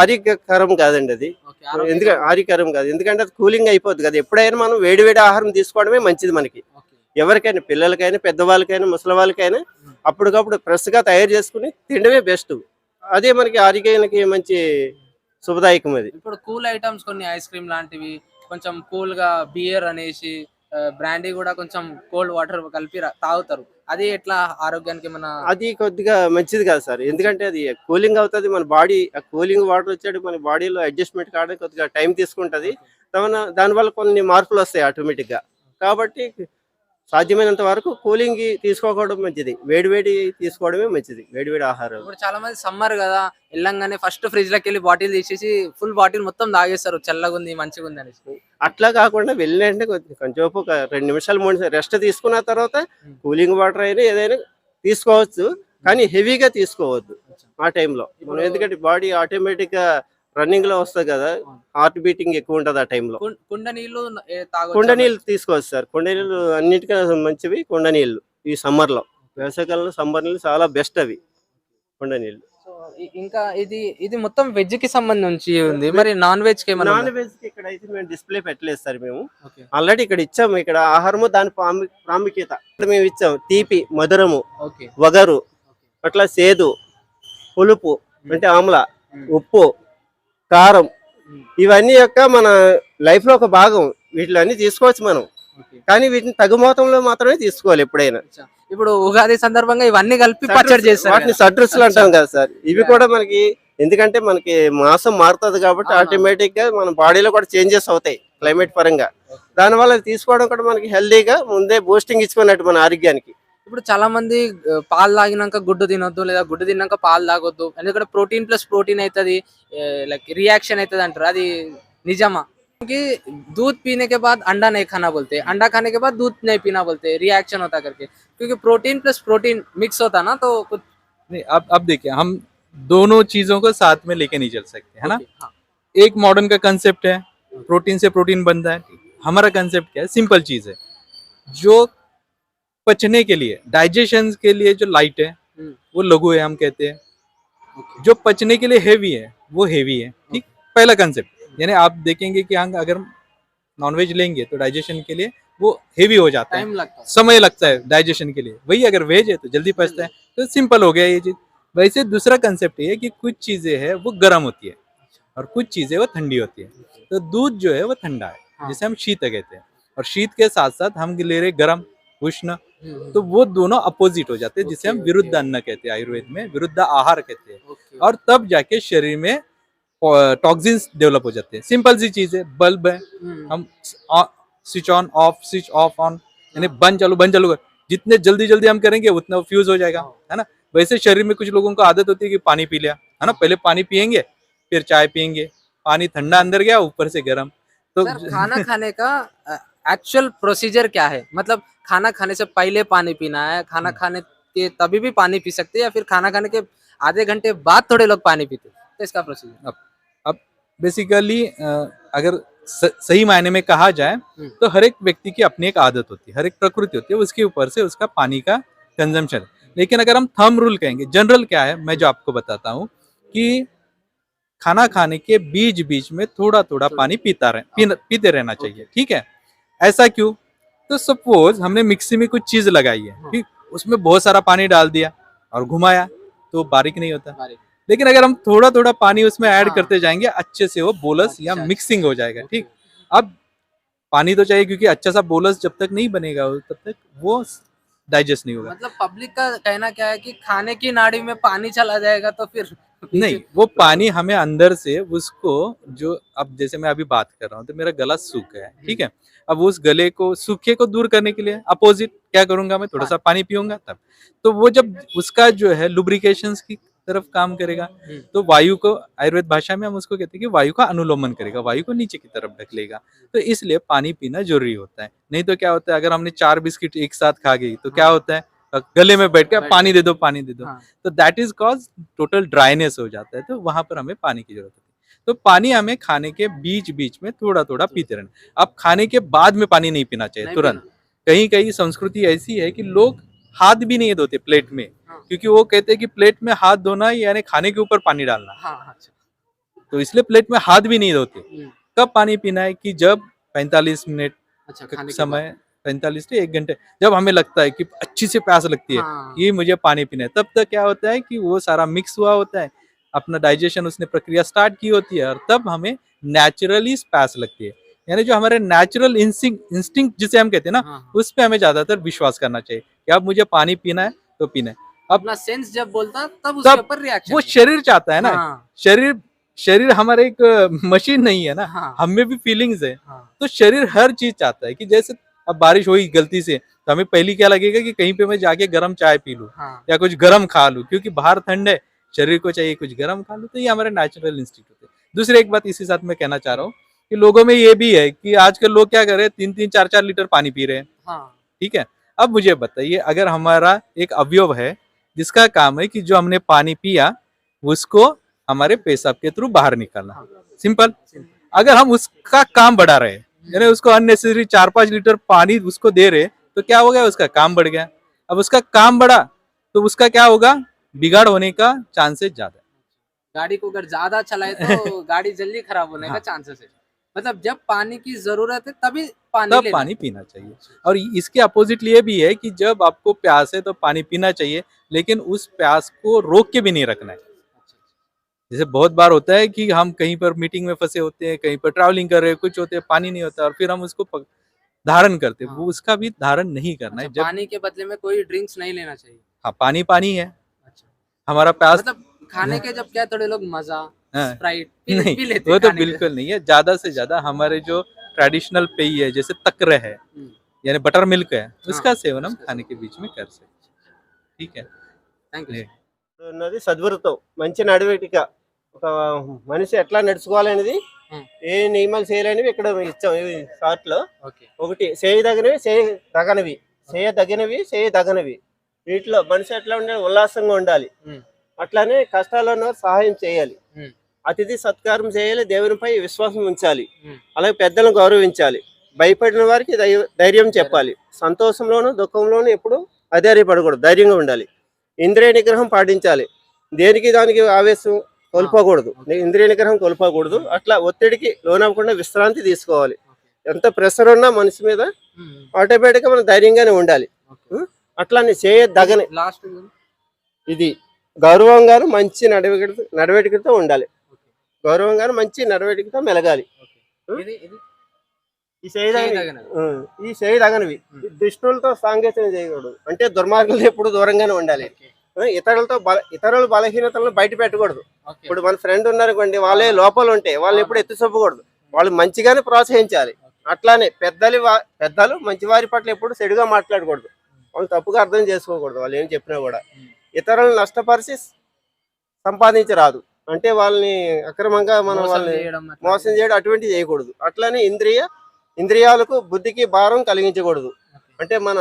ఆరోగ్యకరం కాదండి అది. ఓకే. ఎందుకంటే ఆరోగ్యకరం కాదు, ఎందుకంటే అది కూలింగ్ అయిపోద్ది కదా. ఎప్పుడైనా మనం వేడివేడి ఆహారం తీసుకోవడమే మంచిది మనకి. ఓకే. ఎవరికైనా, పిల్లలకైనా, పెద్దవాళ్ళకైనా, ముసలి వాళ్ళకైనా అప్పటికప్పుడు ఫ్రెష్ గా తయారు చేసుకుని తినడమే బెస్ట్. అదే మనకి ఆరోగ్యానికి మంచి శుభదాయకం అది. ఇప్పుడు కూల్ ఐటమ్స్ కొన్ని ఐస్ క్రీమ్ లాంటివి కొంచెం కూల్ గా బియర్ అనేసి బ్రాండీ కూడా కొంచెం కోల్డ్ వాటర్ కలిపి తాగుతారు, అది ఎట్లా ఆరోగ్యానికి మన? అది కొద్దిగా మంచిది కాదు సార్, ఎందుకంటే అది కూలింగ్ అవుతుంది. మన బాడీ ఆ కూలింగ్ వాటర్ వచ్చాడు మన బాడీలో అడ్జస్ట్మెంట్ కావడానికి కొద్దిగా టైం తీసుకుంటుంది. దానివల్ల కొన్ని మార్పులు వస్తాయి ఆటోమేటిక్ గా. కాబట్టి సాధ్యమైనంత వరకు కూలింగ్ తీసుకోవడం మంచిది, వేడివేడి తీసుకోవడమే మంచిది, వేడివేడి ఆహారం. ఇప్పుడు చాలా మంది సమ్మర్ కదా, వెళ్ళంగానే ఫస్ట్ ఫ్రిడ్జ్ లోకి వెళ్ళి బాటిల్ తీసేసి ఫుల్ బాటిల్ మొత్తం తాగేస్తారు, చల్లగా ఉంది మంచిగా ఉంది అనేసి. అట్లా కాకుండా వెళ్ళినంటే కొంచెం ఒక 2 నిమిషాలు 3 నిమిషాలు రెస్ట్ తీసుకున్న తర్వాత కూలింగ్ వాటర్ అయినా ఏదైనా తీసుకోవచ్చు, కానీ హెవీగా తీసుకోవద్దు ఆ టైంలో. మనం ఎందుకంటే బాడీ ఆటోమేటిక్ గా రన్నింగ్ లో వస్తుంది కదా, హార్ట్ బీటింగ్ ఎక్కువ ఉంటుంది ఆ టైంలో. కుండ నీళ్లు తాగొచ్చా? కుండ నీళ్ళు తీసుకోవచ్చు సార్, కుండ నీళ్ళు అన్నిటికన్నా మంచివి కుండ నీళ్ళు. ఈ సమ్మర్ లో, వేసవికాలంలో సమ్మర్ నీళ్ళు చాలా బెస్ట్ అవి కుండ నీళ్ళు. సో ఇంకా ఇది మొత్తం వెజ్ కి సంబంధించి ఉంది, మరి నాన్ వెజ్ కి ఏమన్నా నాన్ వెజ్ కి ఇక్కడ అయితే మేము డిస్ప్లే పెట్టలేదు సార్, మేము ఆల్రెడీ ఇక్కడ ఇచ్చాము. ఇక్కడ ఆహారము దాని ప్రాముఖ్యత ఇక్కడ మేము ఇచ్చాము. తీపి, మధురము, ఓకే, వగరు, అట్లా సేదు, పులుపు అంటే ఆమ్ల, ఉప్పు, కారం, ఇవన్నీ యొక్క మన లైఫ్ లో ఒక భాగం. వీటిలన్నీ తీసుకోవచ్చు మనం, కానీ వీటిని తగు మోతంలో మాత్రమే తీసుకోవాలి ఎప్పుడైనా. ఇప్పుడు ఉగాది సందర్భంగా ఇవన్నీ కలిపి పచ్చడి చేస్తారు, వాటిని సడ్రుసులు అంటాం కదా సార్. ఇవి కూడా మనకి ఎందుకంటే మనకి మాసం మారుతుంది కాబట్టి ఆటోమేటిక్ గా మన బాడీలో కూడా చేంజెస్ అవుతాయి క్లైమేట్ పరంగా. దానివల్ల తీసుకోవడం కూడా మనకి హెల్దీగా ముందే బూస్టింగ్ ఇచ్చుకున్నట్టు మన ఆరోగ్యానికి. ఇప్పుడు చాలా మంది పాలు తాగినాక గుడ్డు తినొద్దు, లేదా గుడ్డు తిన్నాక పాలు తాగొద్దు, ఎందుకంటే ప్రోటీన్ ప్లస్ ప్రోటీన్ అవుతుంది, లైక్ రియాక్షన్ అవుతుంది అంటారు, అది నిజమా? कि दूध पीने के बाद अंडा नहीं खाना बोलते, अंडा खाने के बाद दूध नहीं पीना बोलते, रिएक्शन होता करके, क्योंकि प्रोटीन प्लस प्रोटीन मिक्स होता ना, तो कुछ नहीं। अब देखिए, हम दोनों चीजों को साथ में लेके नहीं चल सकते, है ना। हाँ। एक मॉडर्न का कंसेप्ट है, प्रोटीन से प्रोटीन बनता है। हमारा कंसेप्ट क्या है? सिंपल चीज है, जो पचने के लिए, डाइजेशन के लिए जो लाइट है वो लघु है हम कहते हैं, जो पचने के लिए हेवी है वो हेवी है। ठीक, पहला कंसेप्ट। यानी आप देखेंगे कि अगर नॉनवेज लेंगे तो डाइजेशन के लिए वो हेवी हो जाता है, टाइम लगता है। समय लगता है डाइजेशन के लिए। वही अगर वेज है तो जल्दी पचता है, तो सिंपल हो गया ये चीज। वैसे दूसरा कंसेप्ट ये है कि कुछ चीजें है वो गर्म होती है और कुछ चीजें वो ठंडी होती है। तो दूध जो है वो ठंडा है, हाँ। जिसे हम शीत कहते हैं, और शीत के साथ साथ हम ले रहे गर्म, उष्ण, हम्म, तो वो दोनों अपोजिट हो जाते हैं, जिसे हम ओके, विरुद्ध ओके। अन्न कहते हैं, आयुर्वेद में विरुद्ध आहार कहते हैं। ओके, और तब जाके शरीर में टॉक्सिन्स डेवलप हो जाते हैं। सिंपल सी चीज है, बल्ब है, हम्म, हम switch on off, switch off on, यानी हाँ। बंद चालू कर, जितने जल्दी जल्दी हम करेंगे उतना फ्यूज हो जाएगा, हाँ। है ना। वैसे शरीर में कुछ लोगों को आदत होती है कि पानी पी लिया, है ना, पहले पानी पियेंगे फिर चाय पियेंगे, पानी ठंडा अंदर गया ऊपर से गर्म, तो सर खाना खाने का एक्चुअल प्रोसीजर क्या है? मतलब खाना खाने से पहले पानी पीना है, खाना खाने के तभी भी पानी पी सकते हैं, या फिर खाना खाने के आधे घंटे बाद थोड़े लोग पानी पीते हैं? तो इसका प्रोसीजर। अब बेसिकली अगर सही मायने में कहा जाए तो हर एक व्यक्ति की अपनी एक आदत होती है, हर एक प्रकृति होती है, उसके ऊपर से उसका पानी का कंजम्पशन। लेकिन अगर हम थंब रूल कहेंगे, जनरल क्या है मैं जो आपको बताता हूँ कि खाना खाने के बीच बीच में थोड़ा थोड़ा पानी पीते रहना चाहिए, ठीक है। ऐसा क्यों? तो सपोज हमने मिक्सी में कुछ चीज लगाई है, ठीक, उसमें बहुत सारा पानी डाल दिया और घुमाया तो बारीक नहीं होता। बारीक। लेकिन अगर हम थोड़ा थोड़ा पानी उसमें ऐड हाँ। करते जाएंगे, अच्छे से वो बोलस या अच्छा, मिक्सिंग हो जाएगा, ओके। ठीक। अब पानी तो चाहिए, क्योंकि अच्छा सा बोलस जब तक नहीं बनेगा तब तक वो डाइजेस्ट नहीं होगा। मतलब पब्लिक का कहना क्या है कि खाने की नाड़ी में पानी चला जाएगा तो फिर नहीं, वो पानी हमें अंदर से उसको, जो अब जैसे मैं अभी बात कर रहा हूँ तो मेरा गला सूखा है, ठीक है। अब उस गले को, सूखे को दूर करने के लिए अपोजिट क्या करूंगा, मैं थोड़ा सा पानी पीऊंगा तब, तो वो जब उसका जो है लुब्रिकेशंस की तरफ काम करेगा, तो वायु को, आयुर्वेद भाषा में हम उसको कहते हैं कि वायु का अनुलोमन करेगा, वायु को नीचे की तरफ ढकेलेगा। तो इसलिए पानी पीना जरूरी होता है। नहीं तो क्या होता है, अगर हमने 4 बिस्किट एक साथ खा गई तो क्या होता है, गले में बैठ के पानी दे दो, पानी दे दो, हाँ। तो that is cause total dryness हो जाता है। तो वहां पर हमें पानी की जरूरत होती है। तो पानी हमें खाने के बीच बीच में थोड़ा थोड़ा पीते रहना। अब खाने के बाद में पानी नहीं पीना चाहिए नहीं तुरंत। कहीं कहीं संस्कृति ऐसी है कि लोग हाथ भी नहीं धोते प्लेट में, हाँ। क्योंकि वो कहते हैं कि प्लेट में हाथ धोना यानी खाने के ऊपर पानी डालना, हाँ, हाँ, अच्छा। तो इसलिए प्लेट में हाथ भी नहीं धोते। हम्म, कब पानी पीना है कि जब 45 मिनट अच्छा का खाने के बाद। समय, 45 से 1 घंटे, जब हमें लगता है कि अच्छी से प्यास लगती है, हाँ। ये मुझे पानी पीना है, तब तक क्या होता है कि वो सारा मिक्स हुआ होता है, अपना डाइजेशन उसने प्रक्रिया स्टार्ट की होती है, और तब हमें नेचुरली प्यास लगती है। यानी जो हमारे नेचुरल इंस्टिंक्ट जिसे हम कहते हैं ना, हाँ। उस पर हमें ज्यादातर विश्वास करना चाहिए कि अब मुझे पानी पीना है तो पीना है। अब अपना सेंस जब बोलता तब उसके तब ऊपर रिएक्शन। वो शरीर चाहता है ना, हाँ। शरीर शरीर हमारा एक मशीन नहीं है ना, हाँ। हम में भी फीलिंग्स है। हाँ। तो शरीर हर चीज चाहता है कि जैसे अब बारिश हुई गलती से, तो हमें पहली क्या लगेगा कि कहीं पे मैं जाके गर्म चाय पी लूं हाँ। या कुछ गर्म खा लूं, क्योंकि बाहर ठंड है, शरीर को चाहिए कुछ गर्म खा लूं। तो ये हमारे नेचुरल इंस्टिंक्ट होते हैं। दूसरी एक बात इसी साथ मैं कहना चाह रहा हूँ कि लोगों में ये भी है कि आजकल लोग क्या कर रहे हैं, 3-3 4-4 लीटर पानी पी रहे हैं, हाँ। ठीक है। अब मुझे बताइए, अगर हमारा एक अवयव है जिसका काम है कि जो हमने पानी पिया उसको हमारे पेशाब के थ्रू बाहर निकालना, सिंपल। अगर हम उसका काम बढ़ा रहे हैं, यानी उसको अननेसेसरी 4-5 लीटर पानी उसको दे रहे, तो क्या हो गया, उसका काम बढ़ गया। अब उसका काम बढ़ा तो उसका क्या होगा, बिगाड़ होने का चांसेस ज्यादा गाड़ी को अगर ज्यादा चलाए तो गाड़ी जल्दी खराब होने का हाँ। चांसेस है। मतलब जब पानी की जरूरत है तभी पानी तब लेना। पानी पीना चाहिए। और इसके अपोजिट ये भी है कि जब आपको प्यास है तो पानी पीना चाहिए, लेकिन उस प्यास को रोक के भी नहीं रखना है। जैसे बहुत बार होता है कि हम कहीं पर मीटिंग में फंसे होते हैं, कहीं पर ट्रैवलिंग कर रहे हैं, कुछ होते हैं, पानी नहीं होता, और फिर हम उसको धारण करते हैं। हाँ। वो उसका भी धारण नहीं करना है। अच्छा, जब पानी के बदले में कोई ड्रिंक्स नहीं लेना चाहिए। हाँ, पानी पानी है, अच्छा। हमारा प्यास मतलब खाने के जब क्या थोड़े लोग मजा, हाँ। स्प्राइट नहीं, पी लेते वो हैं तो खाने के। बिल्कुल नहीं है। ज्यादा से ज्यादा हमारे जो ट्रेडिशनल पेय है, जैसे तक्र है हम्म, यानी बटर मिल्क है, हाँ, उसका सेवन हम उसका खाने के बीच में कर सकते हैं, ठीक है। థ్యాంక్ యూ ये- ఉన్నది సద్గురుతో మంచి నడవడిక, ఒక మనిషి ఎట్లా నడుచుకోవాలనేది, Hmm. ఏ నియమాలు చేయాలనేవి ఇక్కడ ఇచ్చాం ఈ షార్ట్ లో. ఓకే. ఒకటి చేయదగినవి, చేయదగనవి, చేయదగినవి, చేయదగనవి. వీటిలో మనిషి ఎట్లా ఉండాలి, ఉల్లాసంగా ఉండాలి, ఉమ్, అట్లానే కష్టాల్లో ఉన్నవారు సహాయం చేయాలి, ఉమ్, అతిథి సత్కారం చేయాలి, దేవునిపై విశ్వాసం ఉంచాలి, ఉమ్, అలాగే పెద్దలను గౌరవించాలి, భయపడిన వారికి ధైర్యం చెప్పాలి, సంతోషంలోను దుఃఖంలోను ఎప్పుడు అధైర్యపడకూడదు, ధైర్యంగా ఉండాలి, ఇంద్రియ నిగ్రహం పాటించాలి, దేనికి దానికి ఆవేశం కోల్పోకూడదు, ఇంద్రియ నిగ్రహం కోల్పోకూడదు, అట్లా ఒత్తిడికి లోనవ్వకుండా విశ్రాంతి తీసుకోవాలి, ఎంత ప్రెషర్ ఉన్నా మనిషి మీద ఆటోమేటిక్గా మనం ధైర్యంగానే ఉండాలి. అట్లానే చేయదగని లాస్ట్ ఇది గౌరవంగాను మంచి నడవడికతో ఉండాలి. గౌరవంగాను మంచి నడవడికతో మెలగాలి. ఈ చేయదగనివి దుష్టులతో సాంగత్యం చేయకూడదు, అంటే దుర్మార్గులతో ఎప్పుడు దూరంగానే ఉండాలి. ఇతరుల బలహీనతలను బయట పెట్టకూడదు. ఇప్పుడు మన ఫ్రెండ్ ఉన్నారనుకోండి, వాళ్ళే లోపాలు ఉంటాయి, వాళ్ళని ఎప్పుడు ఎత్తి చూపకూడదు, వాళ్ళు మంచిగానే ప్రోత్సహించాలి. అట్లానే పెద్దలు మంచివారి పట్ల ఎప్పుడు చెడుగా మాట్లాడకూడదు, వాళ్ళు తప్పుగా అర్థం చేసుకోకూడదు. వాళ్ళు ఏం చెప్పినా కూడా ఇతరులను నష్టపరిచి సంపాదించరాదు, అంటే వాళ్ళని అక్రమంగా మనం వాళ్ళని మోసం చేయడం అటువంటివి చేయకూడదు. అట్లానే ఇంద్రియాలకు బుద్ధికి భారం కలిగించకూడదు, అంటే మన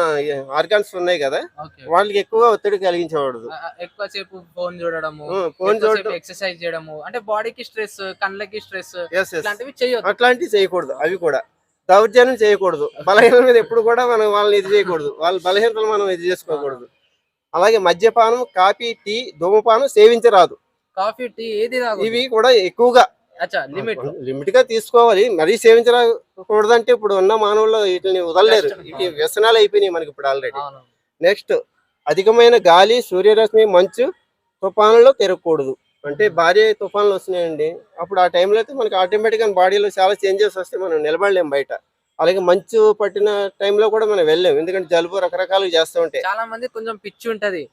ఆర్గాన్స్ ఉన్నాయి కదా, వాళ్ళకి ఎక్కువ ఒత్తిడి కలిగించకూడదు. ఎక్కువసేపు ఫోన్ చూడడము, ఎక్సర్సైజ్ చేయడము, అంటే బాడీకి స్ట్రెస్, కళ్ళకి స్ట్రెస్, అట్లాంటివి చేయకూడదు. అవి కూడా దౌర్జన్యం చేయకూడదు, బలహీనత మీద ఎప్పుడు కూడా మనం వాళ్ళని ఇది చేయకూడదు, వాళ్ళ బలహీనతలు మనం ఇది చేసుకోకూడదు. అలాగే మద్యపానం, కాఫీ, టీ, ధూమపానం సేవించరాదు. కాఫీ, టీ ఏది ఇవి కూడా ఎక్కువగా లిమిట్ గా తీసుకోవాలి, మరీ సేవించకూడదంటే ఇప్పుడు ఉన్న మానవుల్లో వీటిని వదలలేరు, ఇవి వ్యసనాలు అయిపోయినాయి మనకి ఇప్పుడు ఆల్రెడీ. నెక్స్ట్ అధికమైన గాలి, సూర్యరశ్మి, మంచు, తుఫానులో తిరగకూడదు, అంటే భారీ తుఫాన్లు వస్తున్నాయండి, అప్పుడు ఆ టైంలో అయితే మనకి ఆటోమేటిక్గా బాడీలో చాలా చేంజెస్ వస్తే మనం నిలబడలేం బయట. అలాగే మంచు పట్టిన టైంలో కూడా మనం వెళ్ళాం, ఎందుకంటే జలుబు రకరకాలు చేస్తూ ఉంటాయి. చాలా మంది కొంచెం పిచ్చి ఉంటది,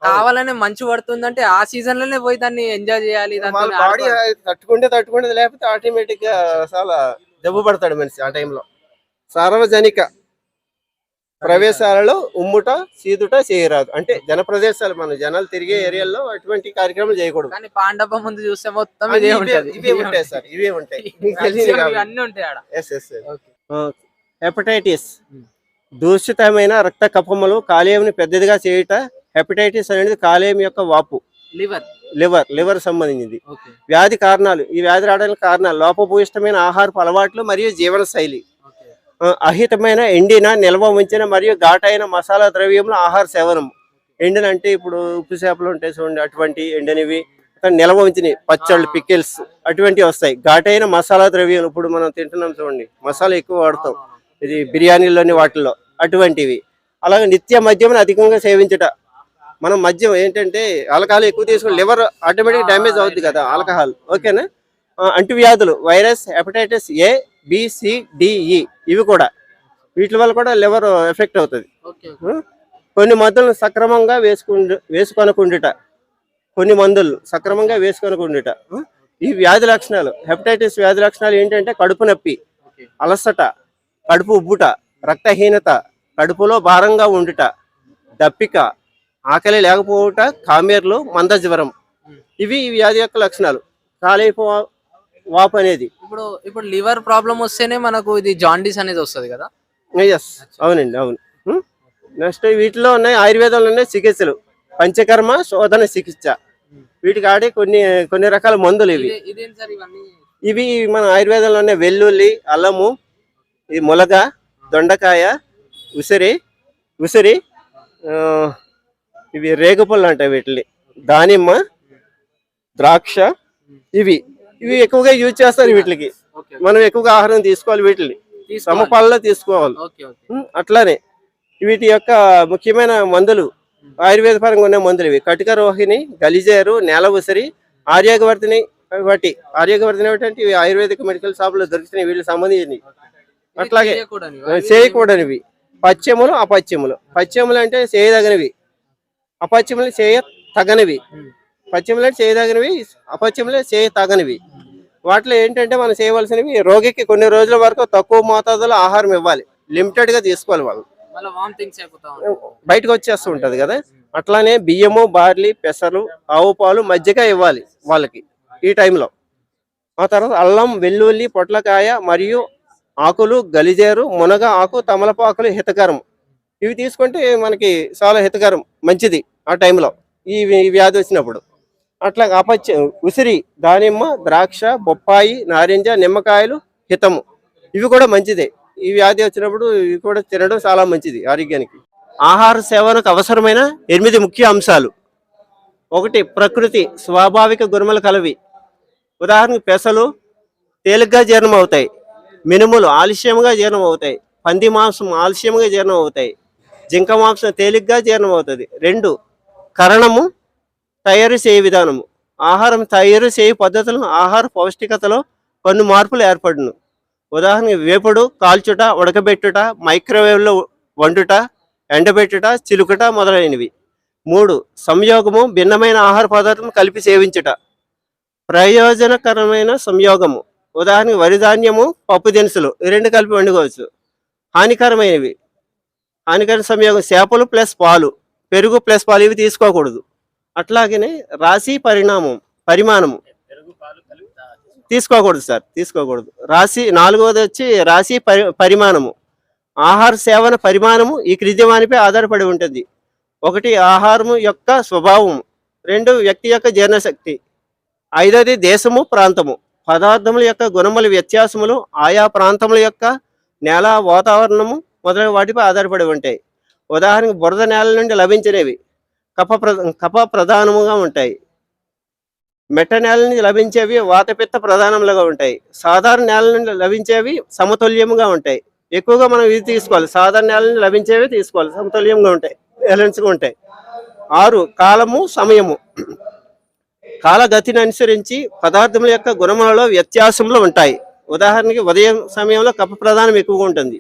కావాలనే మంచు పడుతుందంటే ఆ సీజన్ లోనే పోయి దాన్ని ఎంజాయ్ చేయాలి, బాడీ తట్టుకుంటే లేకపోతే ఆటోమేటిక్ గా చాలా జబ్బు పడతాడు మనిషి ఆ టైంలో. సార్వజనిక ప్రవేశాలలో ఉమ్ముట, సీదుట చేయరాదు, అంటే జన ప్రదేశాలు మన జనాలు తిరిగే ఏరియాల్లో అటువంటి కార్యక్రమాలు చేయకూడదు. కానీ పాండవ ముందు చూస్తే మొత్తం ఇవే ఉంటాయి సార్, ఇవే ఉంటాయి. హెపటైటిస్ దూషితమైన రక్త కఫములు కాలేయంని పెద్దదిగా చేయుట. హెపటైటిస్ అనేది కాలేయం యొక్క వాపు, లివర్ సంబంధించింది. వ్యాధి కారణాలు, ఈ వ్యాధి రావడానికి కారణాలు లోపభూయిష్టమైన ఆహారపు అలవాట్లు మరియు జీవన శైలి, అహితమైన ఎండిన, నిల్వ ఉంచిన మరియు ఘాటైన మసాలా ద్రవ్యములు ఆహార సేవనం. ఎండిన అంటే ఇప్పుడు ఉప్పు చేపలు ఉంటాయి చూడండి, అటువంటి ఎండినవి, నిల్వ ఉంచినవి పచ్చళ్ళు, పికిల్స్ అటువంటివి వస్తాయి. ఘాటైన మసాలా ద్రవ్యాలు ఇప్పుడు మనం తింటున్నాం చూడండి, మసాలా ఎక్కువ వాడతాం, ఇది బిర్యానీలోని వాటిల్లో అటువంటివి. అలాగే నిత్య మద్యమును అధికంగా సేవించట. మనం మద్యం ఏంటంటే ఆల్కహాల్ ఎక్కువ తీసుకుని లివర్ ఆటోమేటిక్ డ్యామేజ్ అవుతుంది కదా ఆల్కహాల్, ఓకేనా. అంటువ్యాధులు, virus, hepatitis A, B, C, D, E, ఇవి కూడా వీటి వల్ల కూడా లివర్ ఎఫెక్ట్ అవుతుంది. కొన్ని మందులను సక్రమంగా వేసుకొనకుండుట, కొన్ని మందులు సక్రమంగా వేసుకొనకుండుట. ఈ వ్యాధి లక్షణాలు, హెపటైటిస్ వ్యాధి లక్షణాలు ఏంటంటే కడుపు నొప్పి, అలసట, కడుపు ఉబ్బుట, రక్తహీనత, కడుపులో భారంగా ఉండుట, దప్పిక, ఆకలి లేకపోవుట, కామెర్లు, మంద జ్వరం. ఇవి ఈ వ్యాధి యొక్క లక్షణాలు. కాలేయపు వాపు అనేది ఇప్పుడు లివర్ ప్రాబ్లం వస్తేనే మనకు ఇది జాండీస్ అనేది వస్తుంది కదా. ఎస్, అవునండి, అవును. నెక్స్ట్ వీటిలో ఉన్నాయి ఆయుర్వేదంలో ఉన్నాయి చికిత్సలు, పంచకర్మ శోధన చికిత్స. వీటికి ఆడే కొన్ని రకాల మందులు ఇవి మన ఆయుర్వేదంలో ఉన్నాయి. వెల్లుల్లి, అల్లము, ఇది ములగ, దొండకాయ, ఉసిరి, ఇవి రేగుపళ్ళు అంటాయి వీటిని, దానిమ్మ, ద్రాక్ష, ఇవి ఎక్కువగా యూజ్ చేస్తారు. వీటికి మనం ఎక్కువగా ఆహారం తీసుకోవాలి, వీటిని సమపాలలో తీసుకోవాలి. అట్లానే వీటి యొక్క ముఖ్యమైన మందులు ఆయుర్వేద పరంగా ఉన్న మందులు ఇవి కటిక రోహిణి, గలిజేరు, నేల ఉసిరి, ఆర్యోగవర్ధిని. ఆర్యోగవర్ధిని ఏంటంటే ఇవి ఆయుర్వేదిక మెడికల్ షాప్ లో దొరుకుతున్నాయి, వీళ్ళకి సంబంధించినవి. అట్లాగే చేయకూడనివి పశ్చిమలు, అపశ్చిమలు. పశ్చిమలు అంటే చేయదగినవి, అపశ్చిమలు చేయ తగనివి. పశ్చిమలు అంటే చేయదగినవి, అపశ్చిమలు చేయ తగనివి. వాటిలో ఏంటంటే మనం చేయవలసినవి, రోగికి కొన్ని రోజుల వరకు తక్కువ మోతాదులో ఆహారం ఇవ్వాలి, లిమిటెడ్ గా తీసుకోవాలి, వాళ్ళు బయటకు వచ్చేస్తూ ఉంటది కదా. అట్లానే బియ్యము, బార్లీ, పెసరు, ఆవు పాలు, మజ్జిగ ఇవ్వాలి వాళ్ళకి ఈ టైంలో. ఆ తర్వాత అల్లం, వెల్లుల్లి, పొట్లకాయ మరియు ఆకులు, గలిజేరు, మునగ ఆకు, తమలపాకులు హితకరం. ఇవి తీసుకుంటే మనకి చాలా హితకరం, మంచిది ఆ టైంలో ఈ వ్యాధి వచ్చినప్పుడు. అట్లా ఉసిరి, దానిమ్మ, ద్రాక్ష, బొప్పాయి, నారింజ, నిమ్మకాయలు హితము, ఇవి కూడా మంచిదే. ఈ వ్యాధి వచ్చినప్పుడు ఇవి కూడా తినడం చాలా మంచిది ఆరోగ్యానికి. ఆహార సేవనకు అవసరమైన 8 ముఖ్య అంశాలు. 1. ప్రకృతి స్వాభావిక గుణములు కలవి. ఉదాహరణకు పెసలు తేలిగ్గా జీర్ణం అవుతాయి, మినుములు ఆలస్యంగా జీర్ణం అవుతాయి, పంది మాంసం ఆలస్యంగా జీర్ణం అవుతాయి, జింక మాంసం తేలిగ్గా జీర్ణం అవుతుంది. 2 కరణము తయారు చేయ విధానము. ఆహారం తయారు చేయ పద్ధతులు ఆహార పౌష్టికతలో కొన్ని మార్పులు ఏర్పడును. ఉదాహరణకి వేపుడు, కాల్చుట, ఉడకబెట్టుట, మైక్రోవేవ్లో వండుట, ఎండబెట్టుట, చిలుకుట మొదలైనవి. 3 సంయోగము భిన్నమైన ఆహార పదార్థం కలిపి సేవించుట. ప్రయోజనకరమైన సంయోగము ఉదాహరణకి వరి ధాన్యము, పప్పు దినుసులు ఈ 2 కలిపి వండుకోవచ్చు. హానికరమైనవి హానికర సంయోగం చేపలు ప్లస్ పాలు, పెరుగు ప్లస్ పాలు ఇవి తీసుకోకూడదు. అట్లాగనే రాశి పరిమాణము తీసుకోకూడదు సార్, తీసుకోకూడదు. రాశి 4వది వచ్చి రాశి పరిమాణము. ఆహార సేవన పరిమాణము ఈ క్రింది వానిపై ఆధారపడి ఉంటుంది. 1 ఆహారము యొక్క స్వభావము, 2 వ్యక్తి యొక్క జీర్ణశక్తి, 5వది దేశము ప్రాంతము. పదార్థముల యొక్క గుణముల వ్యత్యాసములు ఆయా ప్రాంతముల యొక్క నేల వాతావరణము మొదలైన వాటిపై ఆధారపడి ఉంటాయి. ఉదాహరణకు బురద నేల నుండి లభించినవి కఫ ప్రధానముగా ఉంటాయి. మెట్ట నేల నుంచి లభించేవి వాతపిత్త ప్రధానములుగా ఉంటాయి. సాధారణ నేల నుండి లభించేవి సమతుల్యముగా ఉంటాయి. ఎక్కువగా మనం ఇది తీసుకోవాలి, సాధారణ నేల నుండి లభించేవి తీసుకోవాలి, సమతుల్యంగా ఉంటాయి, బ్యాలెన్స్గా ఉంటాయి. 6 కాలము సమయము. కాలగతిని అనుసరించి పదార్థముల యొక్క గుణములలో వ్యత్యాసములు ఉంటాయి. ఉదాహరణకి ఉదయం సమయంలో కఫ ప్రధానం ఎక్కువగా ఉంటుంది,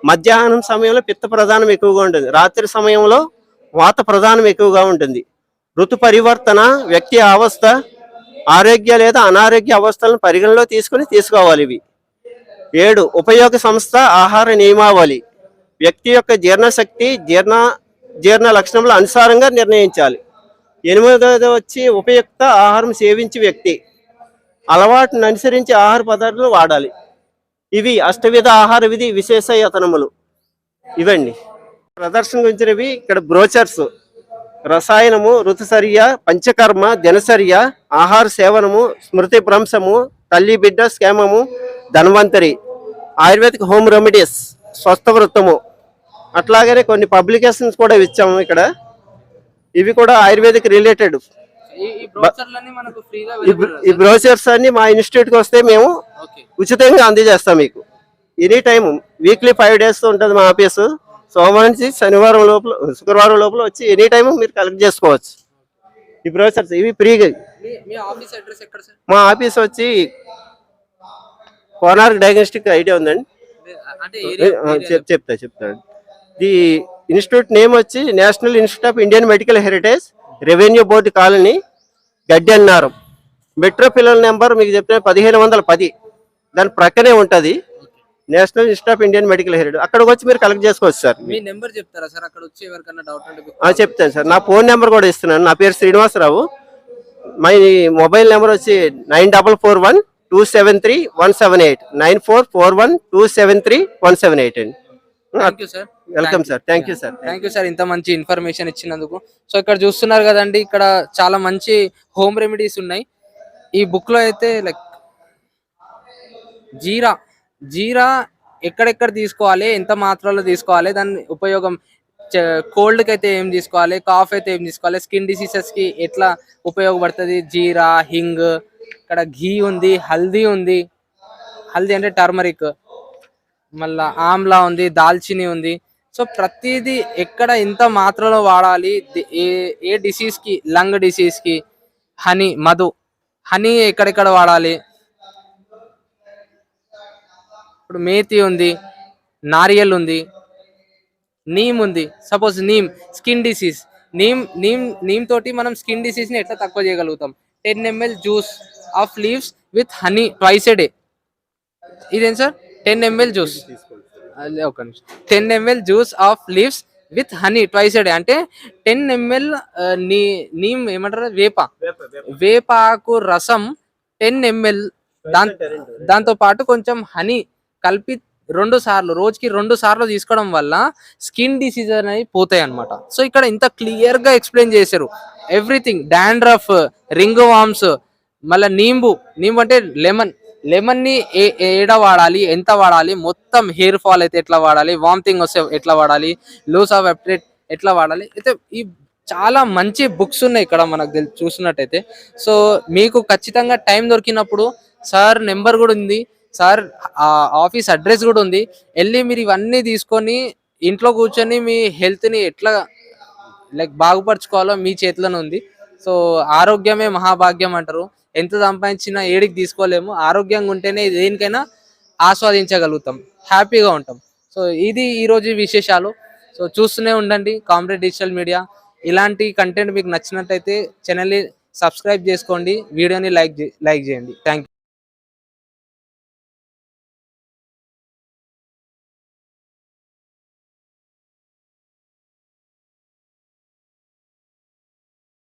మధ్యాహ్నం సమయంలో పిత్త ప్రధానం ఎక్కువగా ఉంటుంది, రాత్రి సమయంలో వాత ప్రధానం ఎక్కువగా ఉంటుంది. ఋతు పరివర్తన వ్యక్తి అవస్థ, ఆరోగ్య లేదా అనారోగ్య అవస్థలను పరిగణలో తీసుకుని తీసుకోవాలి ఇవి. 7 ఉపయోగ సంస్థ ఆహార నియమావళి. వ్యక్తి యొక్క జీర్ణశక్తి జీర్ణ లక్షణముల అనుసారంగా నిర్ణయించాలి. 8వది వచ్చి ఉపయుక్త ఆహారం సేవించి వ్యక్తి అలవాటును అనుసరించి ఆహార పదార్థాలు వాడాలి. ఇవి అష్టవిధ ఆహార విధి విశేషయతనములు. ఇవండి ప్రదర్శన గురించినవి. ఇక్కడ బ్రోచర్స్ రసాయనము, ఋతుచర్య, పంచకర్మ, దినచర్య, ఆహార సేవనము, స్మృతి భ్రంశము, తల్లి బిడ్డ స్కేమము, ధన్వంతరి, ఆయుర్వేదిక్ హోమ్ రెమెడీస్, స్వస్థ వృత్తము. అట్లాగనే కొన్ని పబ్లికేషన్స్ కూడా ఇచ్చాము ఇక్కడ. ఇవి కూడా ఆయుర్వేదిక్ రిలేటెడ్. ఈ బ్రోచర్స్ అన్ని మా ఇన్స్టిట్యూట్కి వస్తే మేము ఉచితంగా అందజేస్తాం మీకు. ఎనీ టైం వీక్లీ 5 days ఉంటుంది మా ఆఫీసు. సోమవారం నుంచి శుక్రవారం లోపల వచ్చి ఎనీ టైం మీరు కలెక్ట్ చేసుకోవచ్చు. ఈ బ్రోచర్స్ ఇవి ఫ్రీగా. మా ఆఫీస్ వచ్చి కోనార్క్ డయాగ్నోస్టిక్ ఐడియా ఉందండి, చెప్తాను. ది ఇన్స్టిట్యూట్ నేమ్ వచ్చి National Institute of Indian Medical Heritage, revenue board colony, Gaddiannaram. Metro పిల్లల నెంబర్ మీకు చెప్తే 1510, దాని ప్రక్కనే ఉంటుంది National Institute of Indian Medical Heritage. అక్కడికి వచ్చి మీరు కలెక్ట్ చేసుకోవచ్చు సార్. మీ నెంబర్ చెప్తారా సార్? అక్కడ వచ్చి ఎవరికైనా డౌట్ ఉంటే చెప్తాను సార్. నా ఫోన్ నెంబర్ కూడా ఇస్తున్నాను. నా పేరు శ్రీనివాసరావు. మై మొబైల్ నెంబర్ వచ్చి 9441273178, 9441273178 అండి. Welcome sir. Thank you sir. Thank you sir, ఇంత మంచి ఇన్ఫర్మేషన్ ఇచ్చినందుకు. సో ఇక్కడ చూస్తున్నారు కదండి, ఇక్కడ చాలా మంచి హోమ్ రెమెడీస్ ఉన్నాయి. ఈ బుక్ లో అయితే లైక్ జీరా ఎక్కడెక్కడ తీసుకోవాలి, ఎంత మాత్రలో తీసుకోవాలి, దాని ఉపయోగం, కోల్డ్కి అయితే ఏం తీసుకోవాలి, కాఫ్ అయితే ఏం తీసుకోవాలి, స్కిన్ డిసీజెస్కి ఎట్లా ఉపయోగపడుతుంది, జీరా, హింగ్, ఇక్కడ ఘీ ఉంది, హల్దీ ఉంది, హల్దీ అంటే టర్మరిక్, మళ్ళా ఆమ్లా ఉంది, దాల్చిని ఉంది. సో ప్రతిదీ ఎక్కడ ఎంత మాత్రలో వాడాలి, ఏ డిసీజ్కి, లంగ్ డిసీజ్కి, హనీ ఎక్కడెక్కడ వాడాలి. ఇప్పుడు మేతి ఉంది, నారియల్ ఉంది, నీమ్ ఉంది. Suppose neem skin disease, neem తోటి మనం స్కిన్ డిసీజ్ని ఎట్లా తక్కువ చేయగలుగుతాం. 10 ml juice of leaves with honey twice A day. ఇదేం సార్? 10 ml జ్యూస్, ఒక నిమిషం, 10 ml juice of leaves with honey twice A day అంటే 10 ml నీమ్ ఏమంటారు, వేపాకు రసం 10 ml, దాంతో పాటు కొంచెం హనీ కలిపి 2 సార్లు, రోజుకి 2 సార్లు తీసుకోవడం వల్ల స్కిన్ డిసీజ్ అనేవి పోతాయి అన్నమాట. సో ఇక్కడ ఇంత క్లియర్ గా ఎక్స్ప్లెయిన్ చేశారు ఎవ్రీథింగ్. డాండ్రఫ్, రింగ్ వామ్స్, మళ్ళీ నీంబు అంటే లెమన్ ని ఏడ వాడాలి, ఎంత వాడాలి, మొత్తం హెయిర్ ఫాల్ అయితే ఎట్లా వాడాలి, వామిటింగ్ వస్తే ఎట్లా వాడాలి, లూస్ ఆఫ్ అపెటైట్ ఎట్లా వాడాలి, అయితే ఈ చాలా మంచి బుక్స్ ఉన్నాయి ఇక్కడ మనకు చూసినట్టయితే. సో మీకు ఖచ్చితంగా టైం దొరికినప్పుడు సార్ నెంబర్ కూడా ఉంది, సార్ ఆ ఆఫీస్ అడ్రస్ కూడా ఉంది. వెళ్ళి మీరు ఇవన్నీ తీసుకొని ఇంట్లో కూర్చొని మీ హెల్త్ని ఎట్లా లైక్ బాగుపరచుకోవాలో మీ చేతిలోనే ఉంది. సో ఆరోగ్యమే మహాభాగ్యం అంటారు. ఎంత సంపాదించినా ఏడికి తీసుకోలేము. ఆరోగ్యంగా ఉంటేనే దేనికైనా ఆస్వాదించగలుగుతాం, హ్యాపీగా ఉంటాం. సో ఇది ఈరోజు విశేషాలు. సో చూస్తూనే ఉండండి కామ్రేడ్ డిజిటల్ మీడియా. ఇలాంటి కంటెంట్ మీకు నచ్చినట్టయితే ఛానల్ని సబ్స్క్రైబ్ చేసుకోండి, వీడియోని లైక్ చేయండి. Thank you.